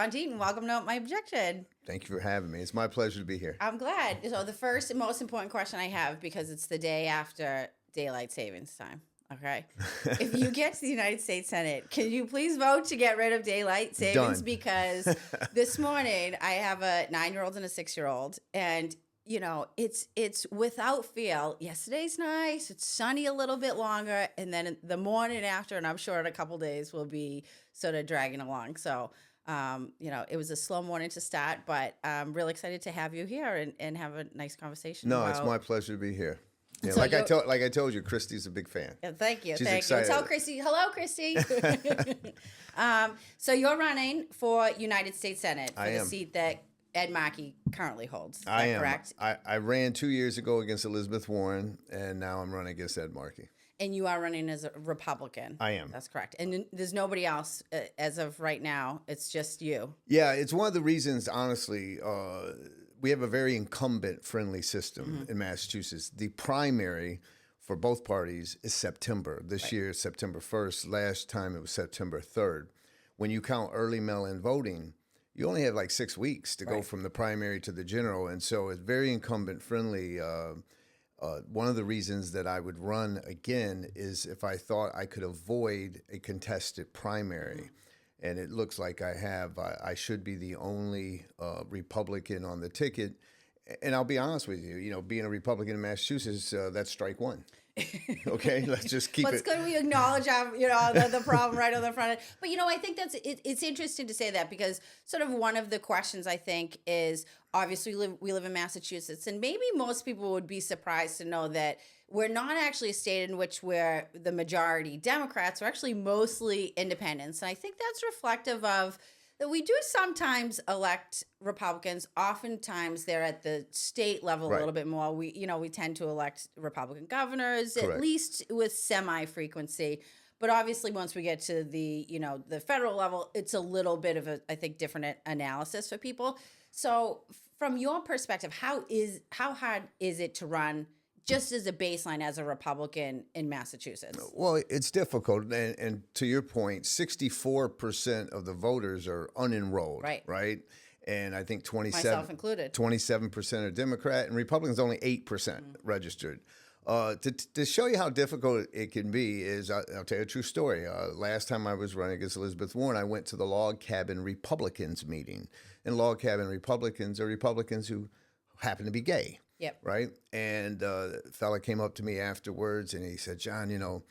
John Deaton. Welcome to Note My Objection. Thank you for having me. It's my pleasure to be here. I'm glad. So the first and most important question I have, because it's the day after daylight savings time, okay? If you get to the United States Senate, can you please vote to get rid of daylight savings? Done. Because this morning I have a 9-year-old and a 6-year-old, and you know, it's without fail. Yesterday's nice. It's sunny a little bit longer, and then the morning after, and I'm sure in a couple days, will be sort of dragging along. So, you know, it was a slow morning to start, but I'm really excited to have you here and have a nice conversation. No, it's my pleasure to be here. Yeah, So like I told you, Christy's a big fan. Thank you. She's Thank excited. you. Tell Christy. Hello, Christy. So you're running for United States Senate for the seat that Ed Markey currently holds. Is that correct? I ran 2 years ago against Elizabeth Warren, and now I'm running against Ed Markey. And you are running as a Republican. I am. That's correct. And there's nobody else as of right now. It's just you. Yeah, it's one of the reasons, honestly, we have a very incumbent-friendly system in Massachusetts. The primary for both parties is September. This year, September 1st. Last time, it was September 3rd. When you count early mail-in voting, you only have like 6 weeks to go from the primary to the general. And so it's very incumbent-friendly. One of the reasons that I would run again is if I thought I could avoid a contested primary. And it looks like I have. I should be the only Republican on the ticket. And I'll be honest with you, you know, being a Republican in Massachusetts, that's strike one. Okay, let's just keep But it. it's good we acknowledge, you know, the problem right on the front. But, you know, I think it's interesting to say that because sort of one of the questions I think is obviously we live in Massachusetts, and maybe most people would be surprised to know that we're not actually a state in which we're the majority Democrats. We're actually mostly independents. And I think that's reflective of that we do sometimes elect Republicans. Oftentimes they're at the state level a little bit more. We tend to elect Republican governors, at least with semi-frequency. But obviously once we get to the federal level, it's a little bit of I think, different analysis for people. So from your perspective, how hard is it to run just as a baseline as a Republican in Massachusetts? Well, it's difficult. And to your point, 64% of the voters are unenrolled, right? And I think myself included, 27% are Democrat, and Republicans only 8% registered. To show you how difficult it can be is, I'll tell you a true story. Last time I was running against Elizabeth Warren, I went to the Log Cabin Republicans meeting. And Log Cabin Republicans are Republicans who happen to be gay. Yep. Right. And a fella came up to me afterwards and he said, John, you know,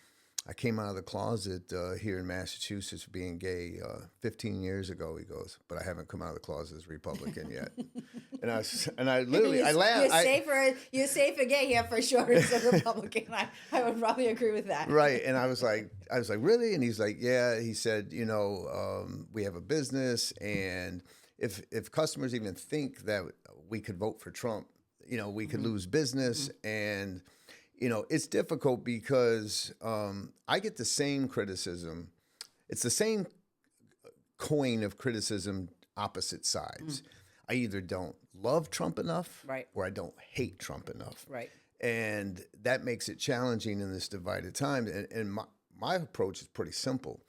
I came out of the closet here in Massachusetts being gay 15 years ago. He goes, but I haven't come out of the closet as a Republican yet. and I literally, I laughed. You're safer gay here for sure as a Republican. I would probably agree with that. Right. And I was like, really? And he's like, yeah. He said, you know, we have a business, and if customers even think that we could vote for Trump, you know, we could lose business. And, you know, it's difficult because I get the same criticism. It's the same coin of criticism, opposite sides. I either don't love Trump enough or I don't hate Trump enough. Right. And that makes it challenging in this divided time. And my approach is pretty simple.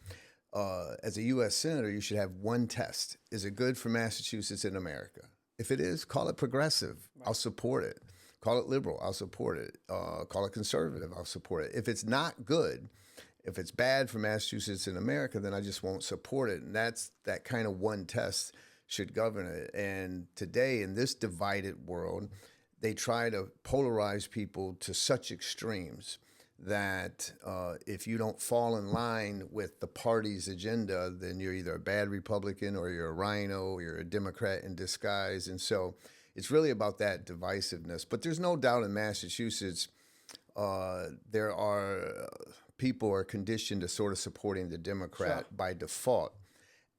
As a U.S. Senator, you should have one test. Is it good for Massachusetts and America? If it is, call it progressive. I'll support it. Call it liberal. I'll support it. Call it conservative. I'll support it. If it's not good, if it's bad for Massachusetts and America, then I just won't support it. And that kind of one test should govern it. And today, in this divided world, they try to polarize people to such extremes that if you don't fall in line with the party's agenda, then you're either a bad Republican or you're a rhino or you're a Democrat in disguise. And so it's really about that divisiveness. But there's no doubt in Massachusetts, there are people are conditioned to sort of supporting the Democrat by default.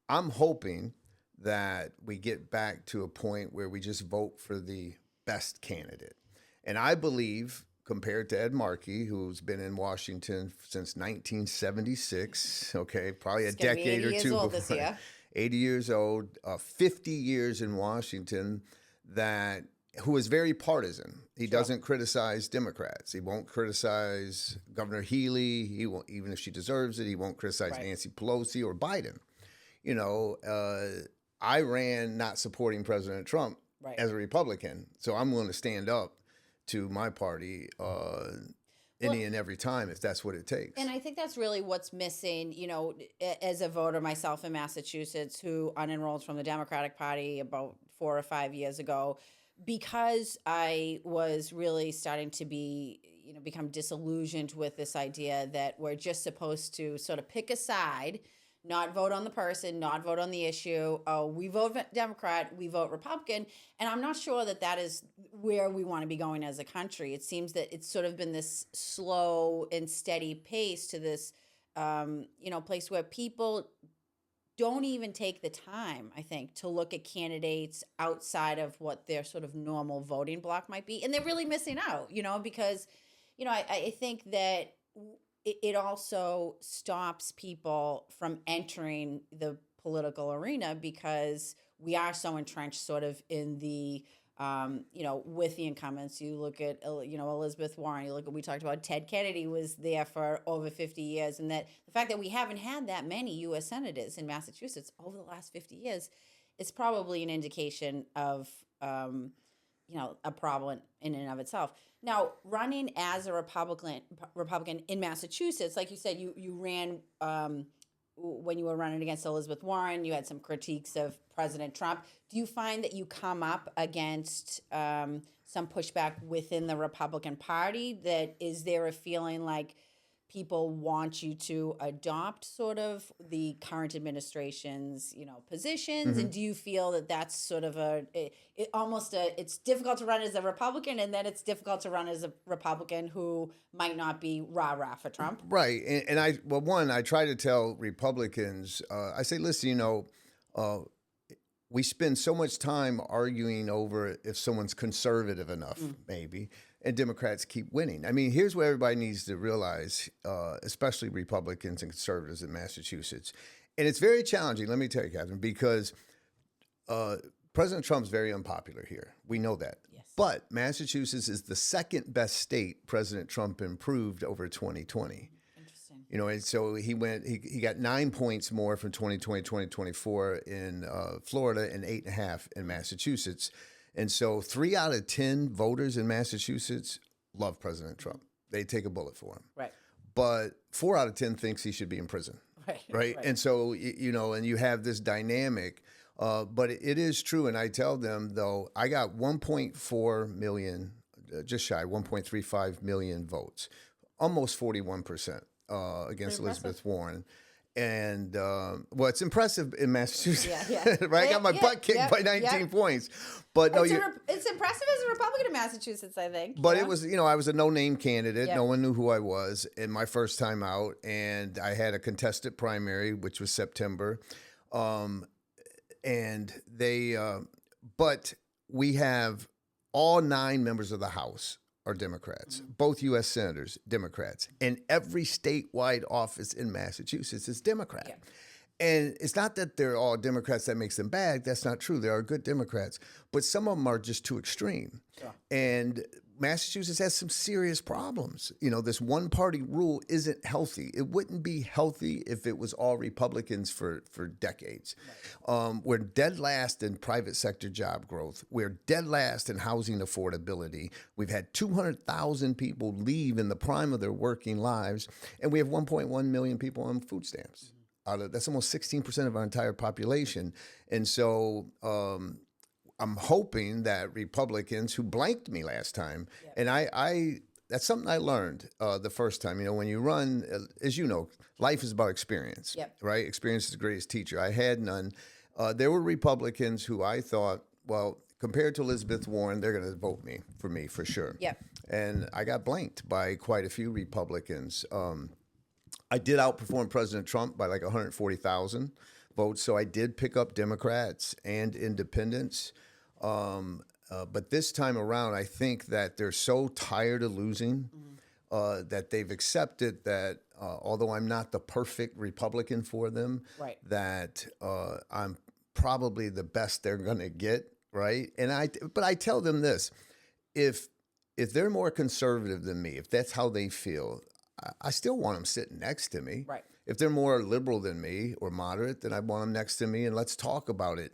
I'm hoping that we get back to a point where we just vote for the best candidate. And I believe, compared to Ed Markey, who's been in Washington since 1976, okay, probably a decade or two before. This year. 80 years old, 50 years in Washington, who is very partisan. He doesn't criticize Democrats. He won't criticize Governor Healy. He won't, even if she deserves it, he won't criticize Nancy Pelosi or Biden. You know, I ran not supporting President Trump Right. as a Republican. So I'm willing to stand up to my party any and every time if that's what it takes. And I think that's really what's missing, as a voter myself in Massachusetts who unenrolled from the Democratic Party about 4 or 5 years ago, because I was really starting to become disillusioned with this idea that we're just supposed to sort of pick a side, not vote on the person, not vote on the issue. Oh, we vote Democrat, we vote Republican. And I'm not sure that is where we want to be going as a country. It seems that it's sort of been this slow and steady pace to this, place where people don't even take the time, I think, to look at candidates outside of what their sort of normal voting block might be. And they're really missing out, because, I think that it also stops people from entering the political arena because we are so entrenched sort of in the, with the incumbents. You look at, Elizabeth Warren, we talked about Ted Kennedy was there for over 50 years. And that the fact that we haven't had that many U.S. senators in Massachusetts over the last 50 years is probably an indication of, a problem in and of itself. Now, running as a Republican in Massachusetts, like you said, you ran when you were running against Elizabeth Warren. You had some critiques of President Trump. Do you find that you come up against some pushback within the Republican Party? That is there a feeling like people want you to adopt sort of the current administration's, positions? And do you feel that that's sort of it's difficult to run as a Republican, and then it's difficult to run as a Republican who might not be rah-rah for Trump? Right. And I try to tell Republicans, I say, listen, we spend so much time arguing over if someone's conservative enough, maybe, and Democrats keep winning. I mean, here's what everybody needs to realize, especially Republicans and conservatives in Massachusetts. And it's very challenging, let me tell you, Catherine, because President Trump's very unpopular here. We know that. Yes. But Massachusetts is the second best state President Trump improved over 2020. And so he got 9 points more from 2020 to 2024 in Florida and 8.5 in Massachusetts. And so 3 out of 10 voters in Massachusetts love President Trump. They take a bullet for him. Right. But 4 out of 10 thinks he should be in prison. Right. And so, and you have this dynamic. But it is true. And I tell them, though, I got 1.4 million, just shy, 1.35 million votes, almost 41%. Against Elizabeth Warren. And, it's impressive in Massachusetts, right? I got my butt kicked by 19 points. But no, it's impressive as a Republican in Massachusetts, I think. But it was, I was a no-name candidate. No one knew who I was in my first time out. And I had a contested primary, which was September. And but we have all 9 members of the House are Democrats, both U.S. senators, Democrats, and every statewide office in Massachusetts is Democrat. Yeah. And it's not that they're all Democrats that makes them bad. That's not true. There are good Democrats, but some of them are just too extreme. Sure. And Massachusetts has some serious problems. This one-party rule isn't healthy. It wouldn't be healthy if it was all Republicans for decades. Right. We're dead last in private sector job growth. We're dead last in housing affordability. We've had 200,000 people leave in the prime of their working lives, and we have 1.1 million people on food stamps. That's almost 16% of our entire population. And so I'm hoping that Republicans who blanked me last time, and I that's something I learned the first time. When you run, as you know, life is about experience, right? Experience is the greatest teacher. I had none. There were Republicans who I thought, well, compared to Elizabeth Warren, they're going to vote for me for sure. And I got blanked by quite a few Republicans. I did outperform President Trump by like 140,000 votes, so I did pick up Democrats and independents. But this time around, I think that they're so tired of losing that they've accepted that although I'm not the perfect Republican for them, that I'm probably the best they're going to get, right? But I tell them this, if they're more conservative than me, if that's how they feel, I still want them sitting next to me. Right. If they're more liberal than me or moderate, then I want them next to me and let's talk about it.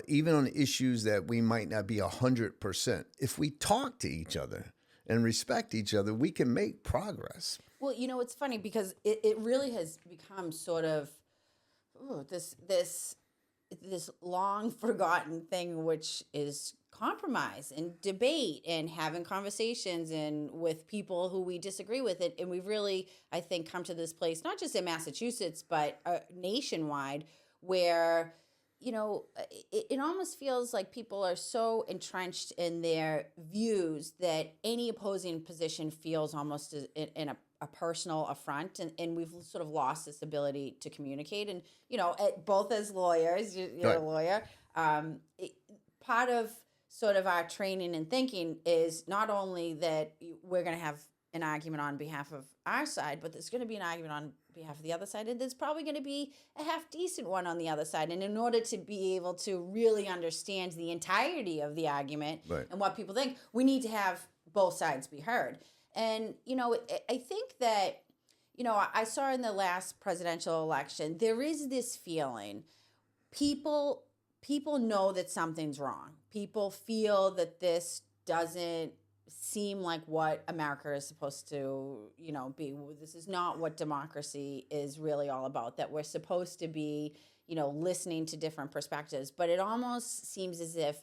Even on issues that we might not be 100%. If we talk to each other and respect each other, we can make progress. Well, it's funny because it really has become sort of this long forgotten thing, which is compromise and debate and having conversations and with people who we disagree with it. And we've really, I think, come to this place, not just in Massachusetts, but nationwide, where, it almost feels like people are so entrenched in their views that any opposing position feels almost in a personal affront, and we've sort of lost this ability to communicate. And both as lawyers, you're a lawyer. Part of sort of our training and thinking is not only that we're going to have an argument on behalf of our side, but there's going to be an argument on behalf of the other side, and there's probably going to be a half decent one on the other side. And in order to be able to really understand the entirety of the argument and what people think, we need to have both sides be heard. And I think that I saw in the last presidential election, there is this feeling people know that something's wrong. People feel that this doesn't seem like what America is supposed to, be. This is not what democracy is really all about, that we're supposed to be, listening to different perspectives. But it almost seems as if,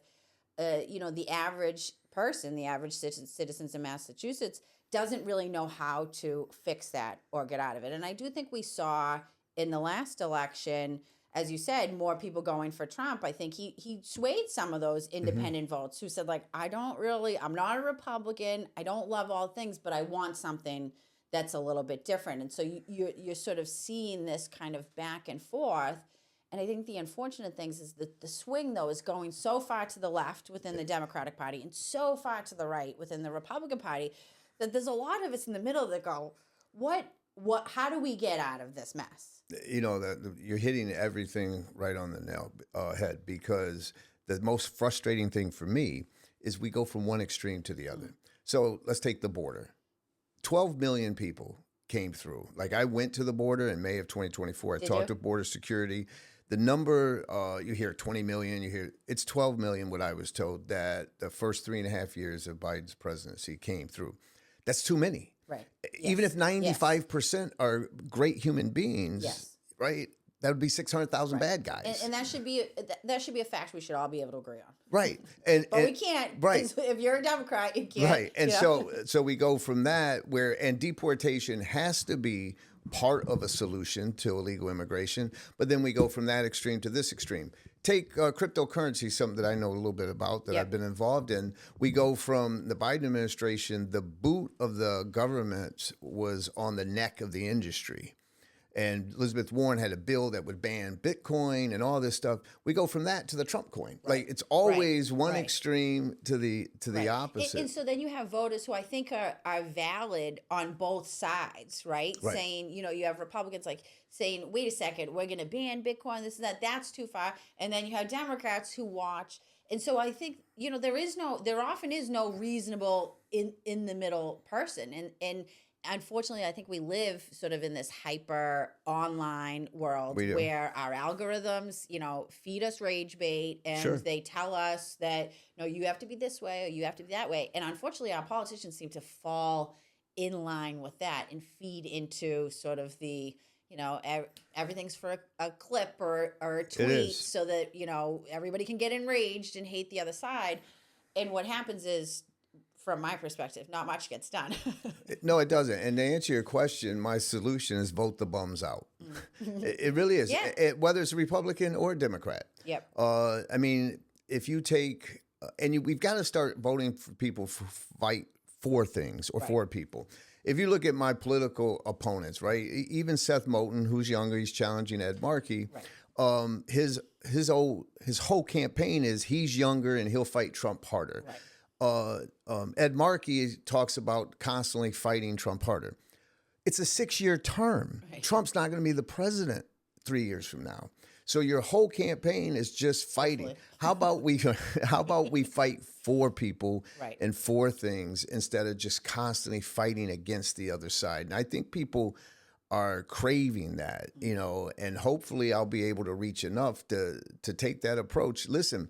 the average person, the average citizens in Massachusetts doesn't really know how to fix that or get out of it. And I do think we saw in the last election, as you said, more people going for Trump. I think he swayed some of those independent votes who said, like, I'm not a Republican. I don't love all things, but I want something that's a little bit different. And so you're sort of seeing this kind of back and forth. And I think the unfortunate things is that the swing, though, is going so far to the left within the Democratic Party and so far to the right within the Republican Party that there's a lot of us in the middle that go, how do we get out of this mess? You're hitting everything right on the head, because the most frustrating thing for me is we go from one extreme to the other. So let's take the border. 12 million people came through. Like, I went to the border in May of 2024. I talked to border security. The number, you hear 20 million, it's 12 million, what I was told, that the first 3.5 years of Biden's presidency came through. That's too many. Right. Even if 95% are great human beings, right? That would be 600,000 bad guys. And that should be a fact we should all be able to agree on. Right. But we can't. Right. If you're a Democrat, you can't. Right. And so we go from that and deportation has to be part of a solution to illegal immigration. But then we go from that extreme to this extreme. Take cryptocurrency, something that I know a little bit about, that I've been involved in. We go from the Biden administration, the boot of the government was on the neck of the industry. And Elizabeth Warren had a bill that would ban Bitcoin and all this stuff. We go from that to the Trump coin. Like, it's always one extreme to the opposite. And so then you have voters who I think are valid on both sides, right? Saying, you have Republicans like saying, wait a second, we're going to ban Bitcoin, this and that. That's too far. And then you have Democrats who watch. And so I think, there often is no reasonable in the middle person. And unfortunately, I think we live sort of in this hyper online world where our algorithms, feed us rage bait, and they tell us that, no, you have to be this way or you have to be that way. And unfortunately, our politicians seem to fall in line with that and feed into sort of the, everything's for a clip or a tweet so that, everybody can get enraged and hate the other side. And what happens is, from my perspective, not much gets done. No, it doesn't. And to answer your question, my solution is vote the bums out. It really is. Yeah. Whether it's a Republican or a Democrat. Yep. I mean, if you take, we've got to start voting for people who fight for things or for people. If you look at my political opponents, right, even Seth Moulton, who's younger, he's challenging Ed Markey. Right. His whole campaign is he's younger and he'll fight Trump harder. Right. Ed Markey talks about constantly fighting Trump harder. It's a 6-year term. Right. Trump's not going to be the president 3 years from now. So your whole campaign is just fighting. How about we fight for people and for things instead of just constantly fighting against the other side? And I think people are craving that, and hopefully I'll be able to reach enough to take that approach. Listen,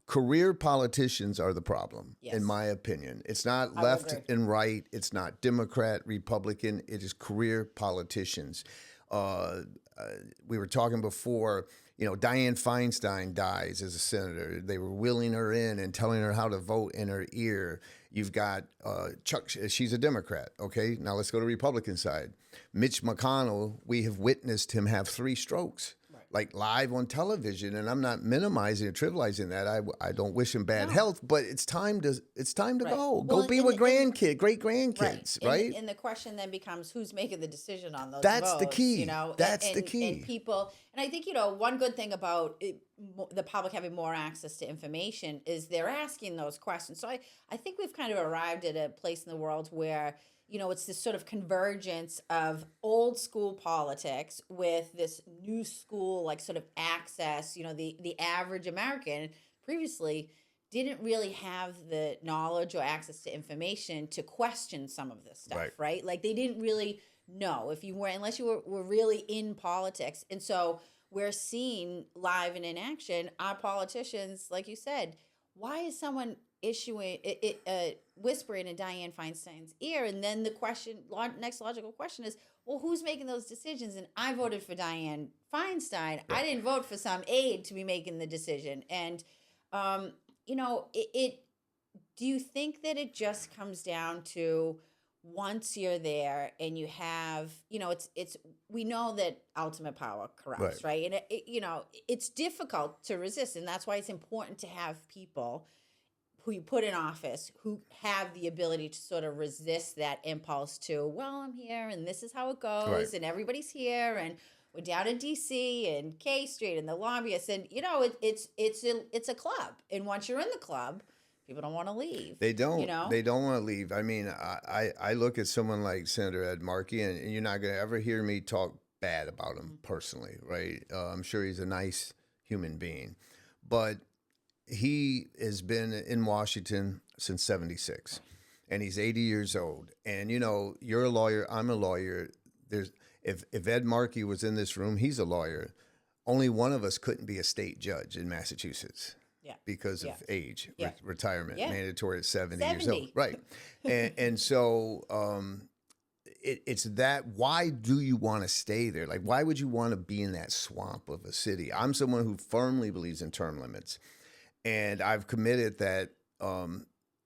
career politicians are the problem, in my opinion. It's not I would left agree. and right. It's not Democrat, Republican. It is career politicians. We were talking before, Dianne Feinstein dies as a senator. They were wheeling her in and telling her how to vote in her ear. You've got Chuck, she's a Democrat. Okay, now let's go to Republican side. Mitch McConnell, we have witnessed him have 3 strokes. Like live on television, and I'm not minimizing or trivializing that. I don't wish him bad health, but it's time to go. Well, Go be with great grandkids, right? And the question then becomes who's making the decision on those That's votes, the key. That's the and key. people, and I think, one good thing about the public having more access to information is they're asking those questions. So I think we've kind of arrived at a place in the world where it's this sort of convergence of old school politics with this new school, like sort of access. The average American previously didn't really have the knowledge or access to information to question some of this stuff, right? Like they didn't really know unless you were really in politics. And so we're seeing live and in action our politicians, like you said. Why is someone whispering in Dianne Feinstein's ear? And then the next logical question is, well, who's making those decisions? And I voted for Dianne Feinstein. I didn't vote for some aide to be making the decision. And, do you think that it just comes down to once you're there and you have, we know that ultimate power corrupts, right? And it's difficult to resist. And that's why it's important to have people who you put in office who have the ability to sort of resist that impulse to, well, I'm here and this is how it goes and everybody's here and we're down in DC and K Street and the lobbyists and it's a club. And once you're in the club, people don't want to leave. They don't. They don't want to leave. I mean, I look at someone like Senator Ed Markey, and you're not going to ever hear me talk bad about him personally, right? I'm sure he's a nice human being, but he has been in Washington since '76, and he's 80 years old. And you're a lawyer. I'm a lawyer. If Ed Markey was in this room, he's a lawyer. Only one of us couldn't be a state judge in Massachusetts. Because of age, retirement, mandatory at 70 years old. Right. and so it's that, why do you want to stay there? Like, why would you want to be in that swamp of a city? I'm someone who firmly believes in term limits. And I've committed that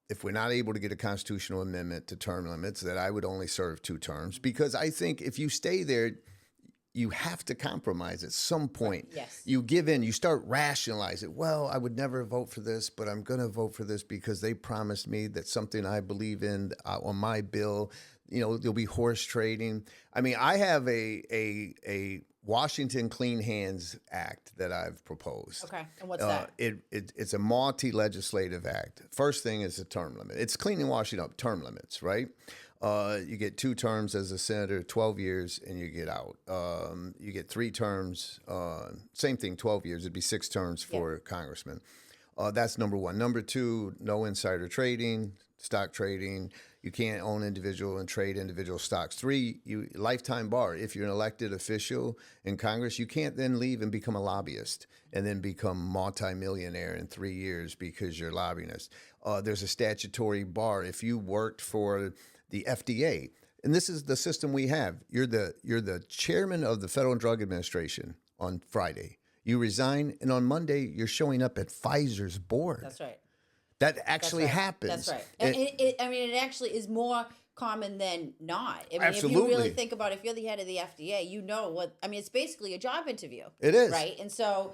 if we're not able to get a constitutional amendment to term limits, that I would only serve 2 terms. Because I think if you stay there, you have to compromise at some point. Yes. You give in, you start rationalizing. Well, I would never vote for this, but I'm going to vote for this because they promised me that something I believe in on my bill, there'll be horse trading. I mean, I have a Washington Clean Hands Act that I've proposed. Okay, and what's that? It's a multi-legislative act. First thing is a term limit. It's cleaning Washington up, term limits, right? You get 2 terms as a senator, 12 years, and you get out. You get 3 terms, same thing, 12 years. It'd be 6 terms for congressman. That's number 1. Number 2, no insider trading, stock trading. You can't own individual and trade individual stocks. 3, lifetime bar. If you're an elected official in Congress, you can't then leave and become a lobbyist and then become multimillionaire in 3 years because you're a lobbyist. There's a statutory bar. If you worked for the FDA, and this is the system we have. You're the chairman of the Federal Drug Administration on Friday. You resign, and on Monday you're showing up at Pfizer's board. That's right. That actually happens. That's right. It actually is more common than not. I mean, Absolutely. If you really think about it, if you're the head of the FDA, it's basically a job interview. It is. Right? And so,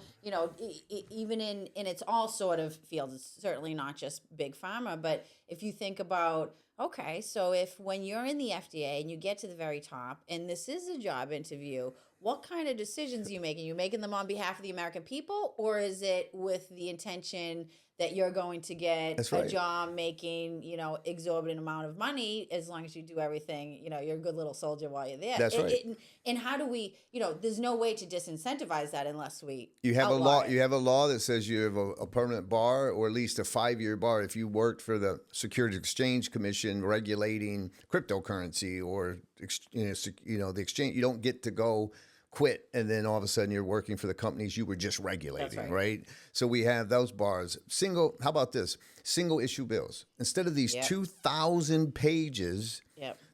even in its all sort of fields, it's certainly not just big pharma, but if you think about, okay, so when you're in the FDA and you get to the very top and this is a job interview, what kind of decisions are you making? Are you making them on behalf of the American people, or is it with the intention that you're going to get a job making, exorbitant amount of money as long as you do everything, you're a good little soldier while you're there. That's right. And how do we, there's no way to disincentivize that unless we You have a outlaw law. it. You have a law that says you have a permanent bar, or at least a 5-year bar if you worked for the Securities Exchange Commission legislation regulating cryptocurrency or the exchange. You don't get to go quit and then all of a sudden you're working for the companies you were just regulating, right? So we have those bars. How about this? Single issue bills. Instead of these 2,000 pages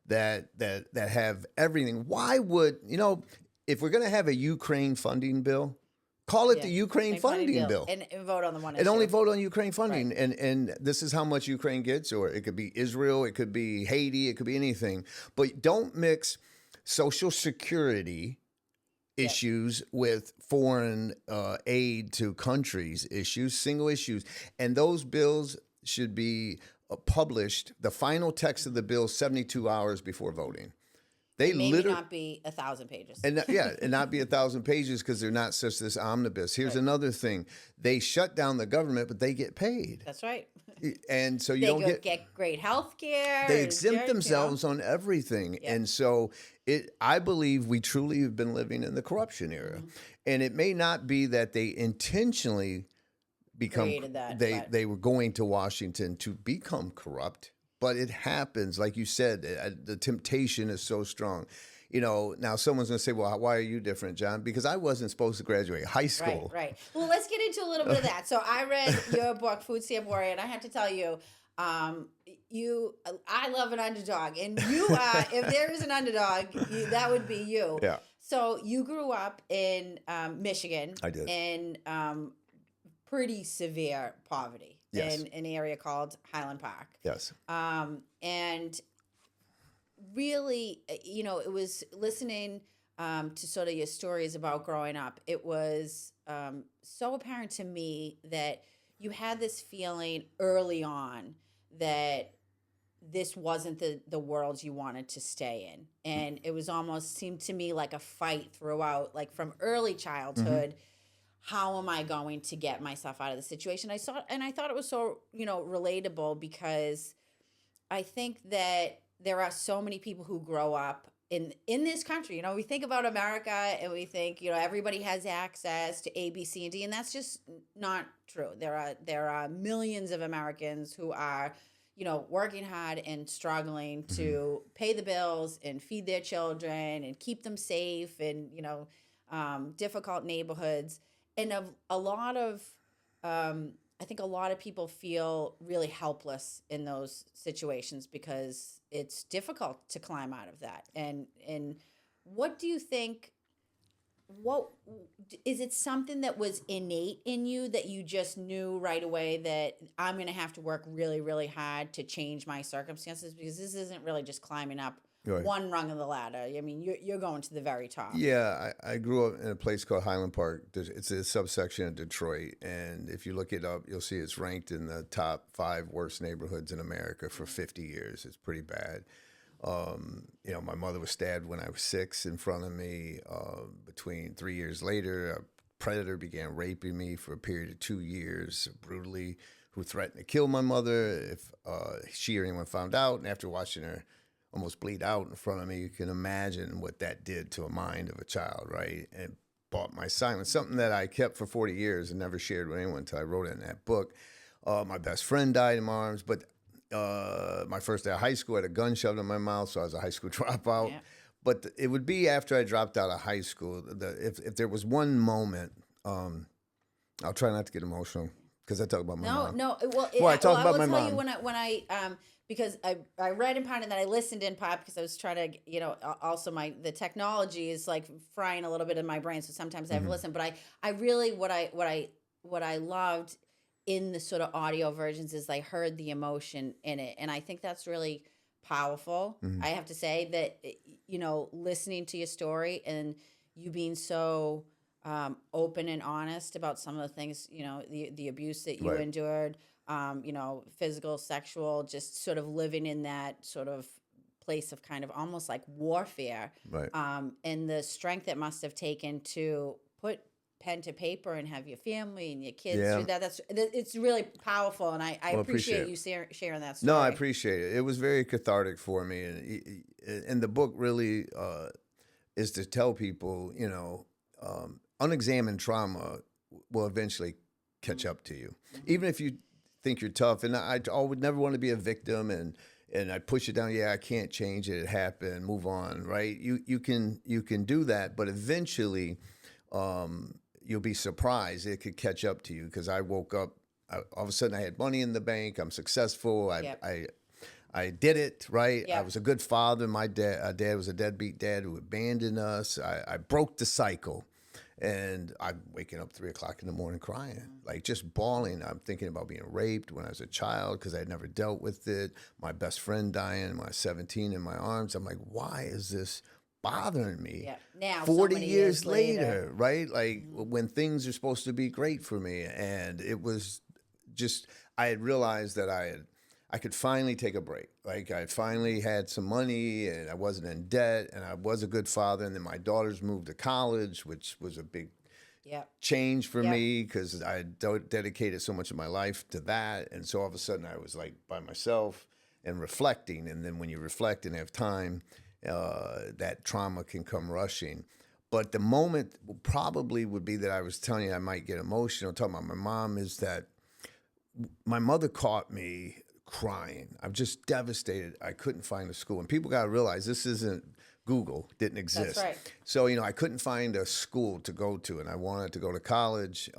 that have everything, why would, if we're going to have a Ukraine funding bill, call it the Ukraine funding bill. And vote on the one issue. And only vote on Ukraine funding. Right. And this is how much Ukraine gets, or it could be Israel, it could be Haiti, it could be anything. But don't mix Social Security issues with foreign aid to countries issues, single issues. And those bills should be published, the final text of the bill, 72 hours before voting. They maybe not be 1,000 pages. And not be 1,000 pages because they're not such this omnibus. Here's another thing. They shut down the government, but they get paid. That's right. And so you don't get great health care. They exempt themselves on everything. Yeah. And so I believe we truly have been living in the corruption era. Mm-hmm. And it may not be that they intentionally they were going to Washington to become corrupt, but it happens. Like you said, the temptation is so strong. Now someone's going to say, well, why are you different, John? Because I wasn't supposed to graduate high school. Right. Well, let's get into a little bit of that. So I read your book, Food Stamp Warrior, and I have to tell you, I love an underdog. And you are, if there is an underdog, that would be you. Yeah. So you grew up in Michigan. I did. In pretty severe poverty. Yes. In an area called Highland Park. Yes. And really, it was listening to sort of your stories about growing up. It was so apparent to me that you had this feeling early on that this wasn't the world you wanted to stay in. And it was almost seemed to me like a fight throughout, like from early childhood. Mm-hmm. How am I going to get myself out of the situation? I thought it was so, relatable because I think that there are so many people who grow up in this country. We think about America and we think, everybody has access to A, B, C, and D, and that's just not true. There are millions of Americans who are, working hard and struggling to pay the bills and feed their children and keep them safe in, difficult neighborhoods. And a lot of, I think a lot of people feel really helpless in those situations because it's difficult to climb out of that. And what do you think, is it something that was innate in you that you just knew right away that I'm going to have to work really, really hard to change my circumstances? Because this isn't really just climbing up one rung of the ladder. I mean, you're going to the very top. Yeah, I grew up in a place called Highland Park. It's a subsection of Detroit, and if you look it up, you'll see it's ranked in the top 5 worst neighborhoods in America for 50 years. It's pretty bad. My mother was stabbed when I was 6 in front of me. Between 3 years later, a predator began raping me for a period of 2 years, brutally, who threatened to kill my mother if she or anyone found out. And after watching her almost bleed out in front of me, you can imagine what that did to a mind of a child, right? And bought my silence, something that I kept for 40 years and never shared with anyone until I wrote it in that book. My best friend died in my arms, but my first day of high school, I had a gun shoved in my mouth, so I was a high school dropout. Yeah. But it would be after I dropped out of high school. If there was one moment, I'll try not to get emotional because I talk about my mom. No. I talk about my mom. I will tell you when I because I read in part and then I listened in part because I was trying to, also the technology is like frying a little bit in my brain. So sometimes I have to listen, but I really, what I loved in the sort of audio versions is I heard the emotion in it. And I think that's really powerful. I have to say that, listening to your story and you being so open and honest about some of the things, the abuse that you endured, physical, sexual, just sort of living in that sort of place of kind of almost like warfare. Right. And the strength it must have taken to put pen to paper and have your family and your kids through that. It's really powerful, and I appreciate you sharing that story. No, I appreciate it. It was very cathartic for me, and the book really is to tell people, unexamined trauma will eventually catch up to you, even if you think you're tough. And I would never want to be a victim and and I push it down. Yeah, I can't change it. It happened. Move on. Right? You can do that, but eventually, you'll be surprised. It could catch up to you because I woke up. All of a sudden, I had money in the bank. I'm successful. Yep. I did it, right? I Yep. was a good father. My dad was a deadbeat dad who abandoned us. I broke the cycle. And I'm waking up 3 o'clock in the morning crying, like just bawling. I'm thinking about being raped when I was a child because I had never dealt with it. My best friend dying when I was 17 in my arms. I'm like, why is this bothering me? Yeah. Now, 40 so many years later. later, right? Like when things are supposed to be great for me. And it was just, I had realized that I could finally take a break. Like I finally had some money and I wasn't in debt and I was a good father. And then my daughters moved to college, which was a big Yep. change for Yep. me because I dedicated so much of my life to that. And so all of a sudden I was like by myself and reflecting. And then when you reflect and have time, that trauma can come rushing. But the moment probably would be that I was telling you I might get emotional talking about my mom is that my mother caught me crying. I'm just devastated. I couldn't find a school. And people got to realize this isn't Google, didn't exist. That's right. So, I couldn't find a school to go to, and I wanted to go to college.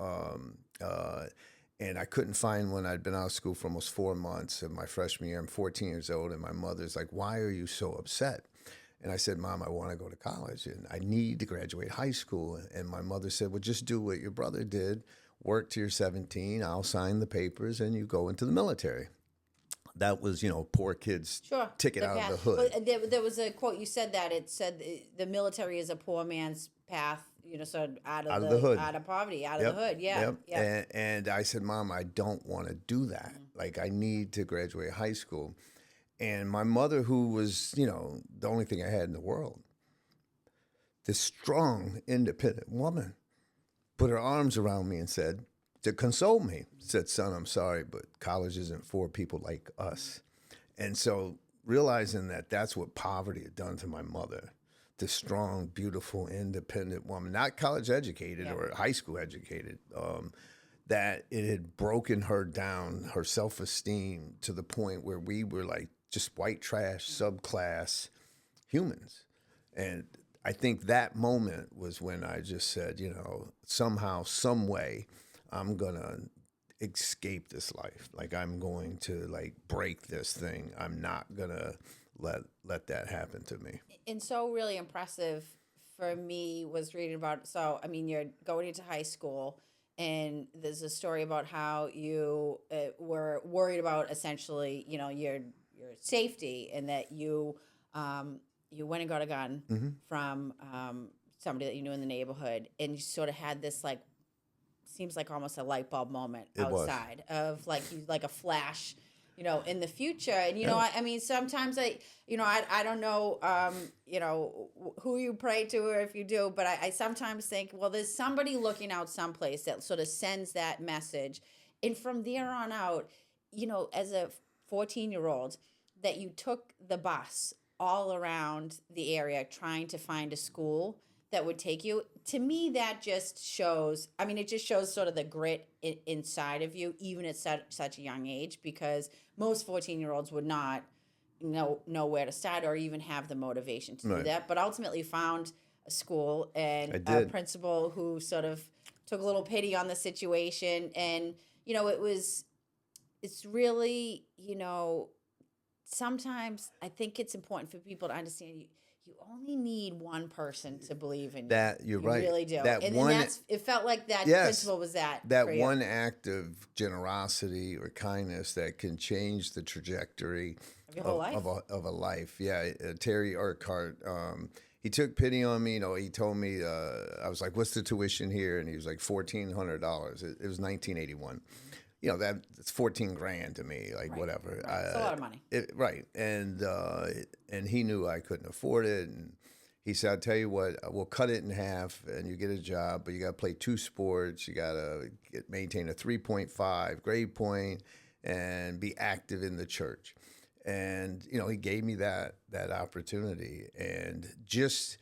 And I couldn't find one. I'd been out of school for almost 4 months. In my freshman year, I'm 14 years old, and my mother's like, "Why are you so upset?" And I said, "Mom, I want to go to college, and I need to graduate high school." And my mother said, "Well, just do what your brother did. Work till you're 17. I'll sign the papers, and you go into the military." That was, poor kid's Sure. ticket The out path. of the hood. Well, there was a quote you said that it said the military is a poor man's path, sort of out Out of of the hood. out of poverty, out of the hood. Yeah. Yep. Yeah. And I said, "Mom, I don't want to do that. Like, I need to graduate high school." And my mother, who was, the only thing I had in the world, this strong, independent woman, put her arms around me and said, to console me, said, "Son, I'm sorry, but college isn't for people like us." And so realizing that that's what poverty had done to my mother, this strong, beautiful, independent woman, not college educated or high school educated, that it had broken her down, her self-esteem to the point where we were like just white trash, subclass humans. And I think that moment was when I just said, somehow, some way, I'm going to escape this life. Like I'm going to break this thing. I'm not going to let that happen to me. And so really impressive for me was reading about, so, I mean, you're going into high school and there's a story about how you were worried about essentially, your safety and that you went and got a gun from somebody that you knew in the neighborhood and you sort of had this seems like almost a light bulb moment outside of like a flash, in the future. And, I mean, sometimes I don't know, who you pray to or if you do, but I sometimes think, well, there's somebody looking out someplace that sort of sends that message. And from there on out, as a 14-year-old, that you took the bus all around the area trying to find a school that would take you. To me, that just shows, it just shows sort of the grit inside of you, even at such a young age, because most 14-year-olds would not know where to start or even have the motivation to do that. But ultimately found a school and a principal who sort of took a little pity on the situation. And, it's really, sometimes I think it's important for people to understand you only need one person to believe in you. That you're right. You really do. That and one, it felt like that principle was that for you. one act of generosity or kindness that can change the trajectory of your whole life. Of a life. Yeah, Terry Urquhart, he took pity on me. He told me, I was like, "What's the tuition here?" And he was like, $1,400. It was 1981. That's 14 grand to me, whatever. Right. It's a lot of money. Right. And he knew I couldn't afford it. And he said, "I'll tell you what, we'll cut it in half and you get a job, but you got to play 2 sports. You got to maintain a 3.5 grade point and be active in the church." And, he gave me that opportunity and just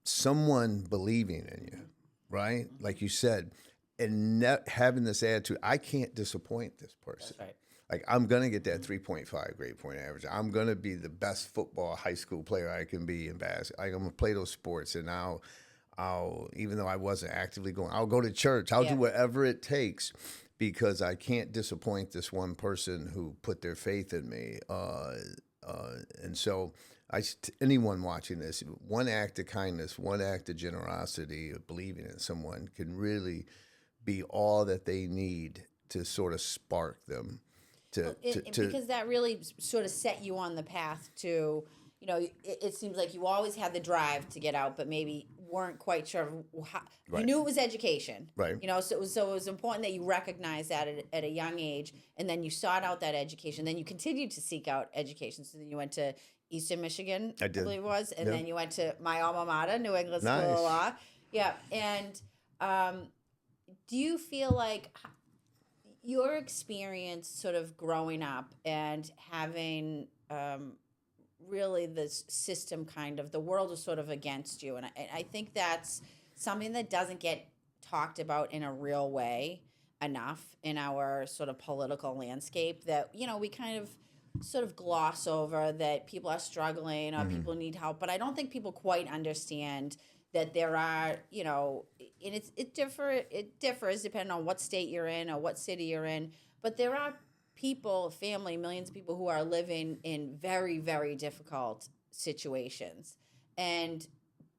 someone believing in you, right? Like you said, and having this attitude, I can't disappoint this person. That's right. Like, I'm going to get that 3.5 grade point average. I'm going to be the best football high school player I can be in basketball. Like, I'm going to play those sports, and I'll, even though I wasn't actively going, I'll go to church. I'll do whatever it takes because I can't disappoint this one person who put their faith in me. And so anyone watching this, one act of kindness, one act of generosity, of believing in someone can really be all that they need to sort of spark them. Because that really sort of set you on the path to, it seems like you always had the drive to get out, but maybe weren't quite sure of how. You knew it was education, right? So it was important that you recognized that at a young age, and then you sought out that education. Then you continued to seek out education. So then you went to Eastern Michigan, I believe it was, and then you went to my alma mater, New England School of Law. Yeah, and do you feel like your experience sort of growing up and having really this system kind of, the world is sort of against you. And I think that's something that doesn't get talked about in a real way enough in our sort of political landscape, that, we kind of sort of gloss over that people are struggling or people need help. But I don't think people quite understand that there are, and it differs depending on what state you're in or what city you're in. But there are people, millions of people who are living in very, very difficult situations. And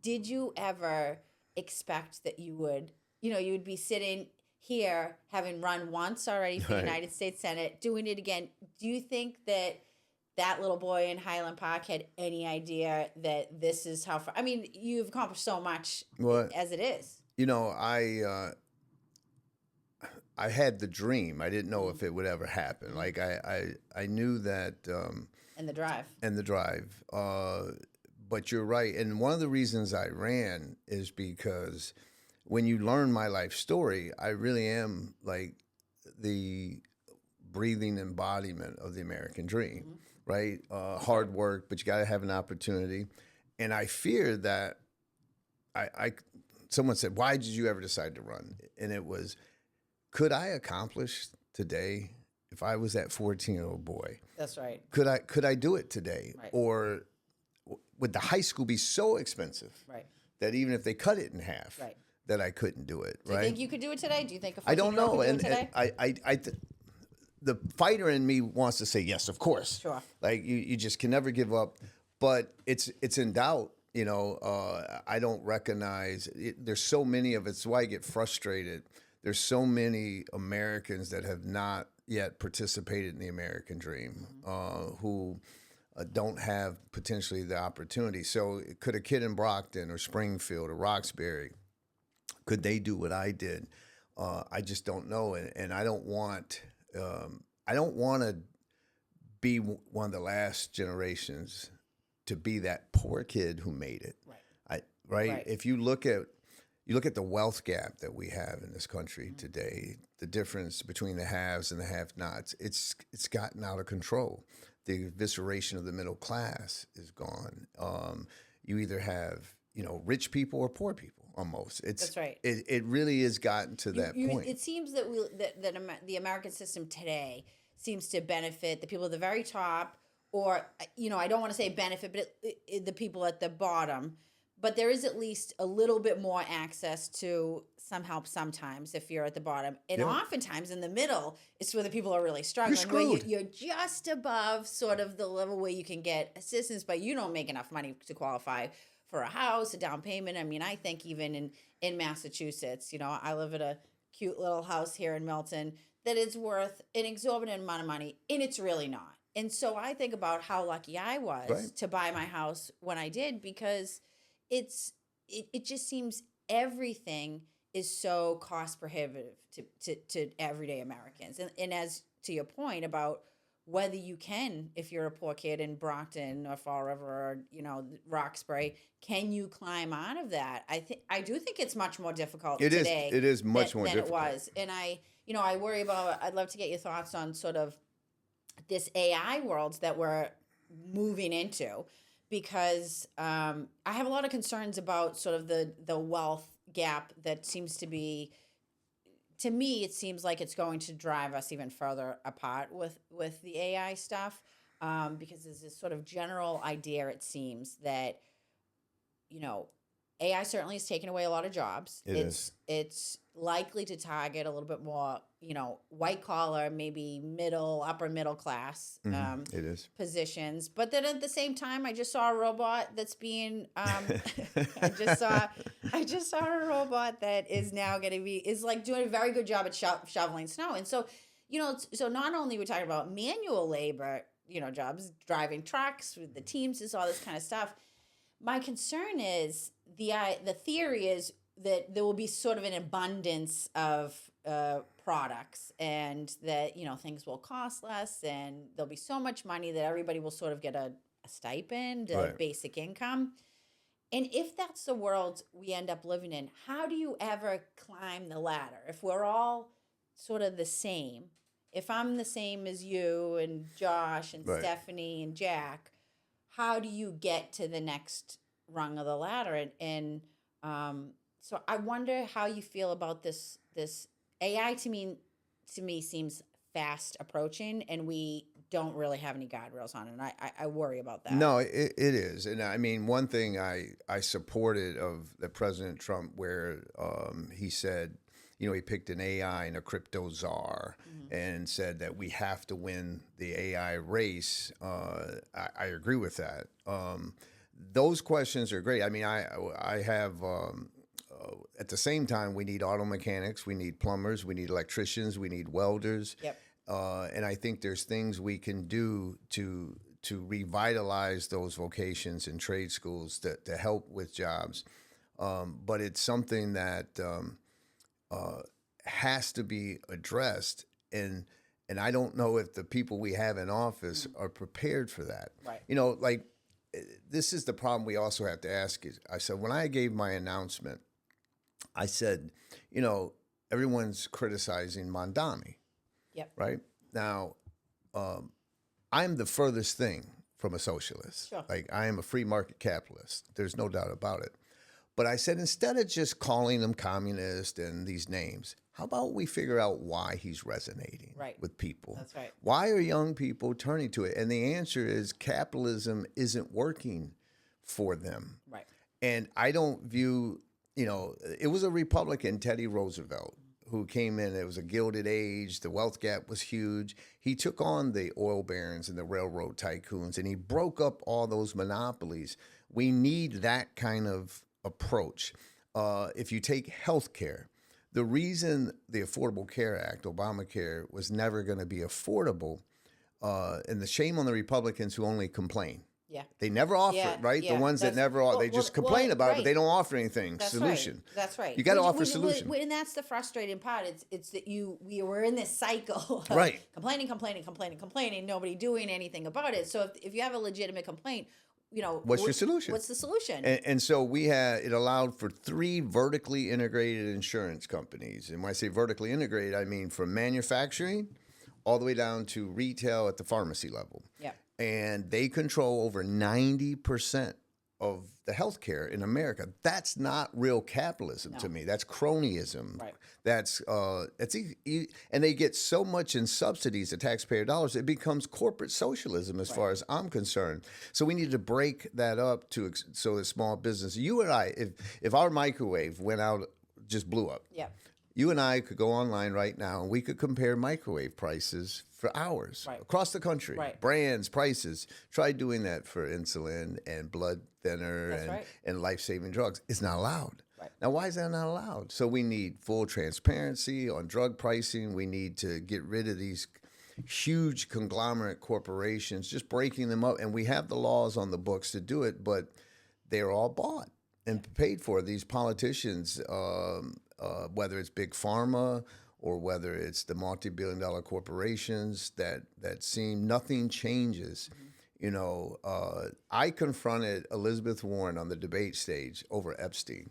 did you ever expect that you would be sitting here having run once already for the United States Senate, doing it again? Do you think that little boy in Highland Park had any idea that this is how far? I mean, you've accomplished so much as it is. I had the dream. I didn't know if it would ever happen. Like, I knew that. And the drive. But you're right. And one of the reasons I ran is because when you learn my life story, I really am like the breathing embodiment of the American dream, right? Hard work, but you got to have an opportunity. And I fear that someone said, why did you ever decide to run? And it was, could I accomplish today if I was that 14-year-old boy? That's right. Could I do it today? Right. Or would the high school be so expensive that even if they cut it in half, that I couldn't do it? Do you think you could do it today? Do you think I don't know. Could do it today? The fighter in me wants to say yes, of course. Sure. Like you just can never give up, but it's in doubt. I don't recognize it. There's so many of it. It's why I get frustrated. There's so many Americans that have not yet participated in the American dream, who don't have potentially the opportunity. So could a kid in Brockton or Springfield or Roxbury, could they do what I did? I just don't know, and I don't want to be one of the last generations to be that poor kid who made it. Right. If you look at the wealth gap that we have in this country today, the difference between the haves and the have-nots, it's gotten out of control. The evisceration of the middle class is gone. You either have, rich people or poor people almost. That's right. It really has gotten to that point. It seems that the American system today seems to benefit the people at the very top, or, I don't want to say benefit, but the people at the bottom. But there is at least a little bit more access to some help sometimes if you're at the bottom. And oftentimes in the middle, it's where the people are really struggling. You're screwed. You're just above sort of the level where you can get assistance, but you don't make enough money to qualify for a house, a down payment. I mean, I think even in Massachusetts, I live at a cute little house here in Milton that is worth an exorbitant amount of money, and it's really not. And so I think about how lucky I was to buy my house when I did, because it just seems everything is so cost prohibitive to everyday Americans. And as to your point about whether you can, if you're a poor kid in Brockton or Fall River or, Roxbury, can you climb out of that? I do think it's much more difficult today. It is much more than difficult. It was. And I worry about, I'd love to get your thoughts on sort of this AI world that we're moving into, because I have a lot of concerns about sort of the wealth gap that seems to be to me, it seems like it's going to drive us even further apart with the AI stuff, because there's this sort of general idea, it seems, that, you know, AI certainly is taking away a lot of jobs. It's likely to target a little bit more, you know, white collar, maybe upper middle class It is. positions. But then at the same time, I just saw a robot that's being I just saw a robot that is now going to is like doing a very good job at shoveling snow. And so, you know, so not only we're talking about manual labor, you know, jobs, driving trucks with the teams, is all this kind of stuff. My concern is the theory is that there will be sort of an abundance of products, and that, you know, things will cost less, and there'll be so much money that everybody will sort of get a stipend, a basic income. And if that's the world we end up living in, how do you ever climb the ladder? If we're all sort of the same, if I'm the same as you and Josh and Stephanie and Jack, how do you get to the next rung of the ladder? And so I wonder how you feel about this AI. To me seems fast approaching, and we don't really have any guardrails on it. And I worry about that. No, it is. And I mean, one thing I supported of the President Trump, where he said, you know, he picked an AI and a crypto czar and said that we have to win the AI race. I agree with that. Those questions are great. I mean, I have, at the same time, we need auto mechanics, we need plumbers, we need electricians, we need welders. Yep. And I think there's things we can do to revitalize those vocations and trade schools to help with jobs. But it's something that has to be addressed, and I don't know if the people we have in office are prepared for that. Right. You know, like, this is the problem we also have to ask is, I said, when I gave my announcement, I said, you know, everyone's criticizing Mondami. Yep. Right? Now, I'm the furthest thing from a socialist. Sure. Like, I am a free market capitalist. There's no doubt about it. But I said, instead of just calling them communist and these names, how about we figure out why he's resonating with people? That's right. Why are young people turning to it? And the answer is capitalism isn't working for them. Right. And I don't view, you know, it was a Republican, Teddy Roosevelt, who came in. It was a gilded age. The wealth gap was huge. He took on the oil barons and the railroad tycoons, and he broke up all those monopolies. We need that kind of approach. If you take healthcare, the reason the Affordable Care Act, Obamacare, was never going to be affordable, and the shame on the Republicans who only complain. Yeah. They never offer, right? The ones that never offer, they just complain about it, but they don't offer anything. Solution. That's right. You got to offer solution. And that's the frustrating part. It's that we were in this cycle of complaining, nobody doing anything about it. So if you have a legitimate complaint, you know, what's your solution? What's the solution? And so it allowed for 3 vertically integrated insurance companies. And when I say vertically integrated, I mean from manufacturing all the way down to retail at the pharmacy level. Yeah. And they control over 90% of the healthcare in America. That's not real capitalism to me. That's cronyism. Right. And they get so much in subsidies, the taxpayer dollars, it becomes corporate socialism as far as I'm concerned. So we need to break that up so that small business, you and I, if our microwave went out, just blew up. Yeah. You and I could go online right now and we could compare microwave prices for hours across the country, brands, prices. Try doing that for insulin and blood thinner and life-saving drugs. It's not allowed. Right. Now, why is that not allowed? So we need full transparency on drug pricing. We need to get rid of these huge conglomerate corporations, just breaking them up. And we have the laws on the books to do it, but they're all bought and paid for. These politicians, whether it's big pharma or whether it's the multi-billion-dollar corporations that seem nothing changes. Mm-hmm. You know, I confronted Elizabeth Warren on the debate stage over Epstein.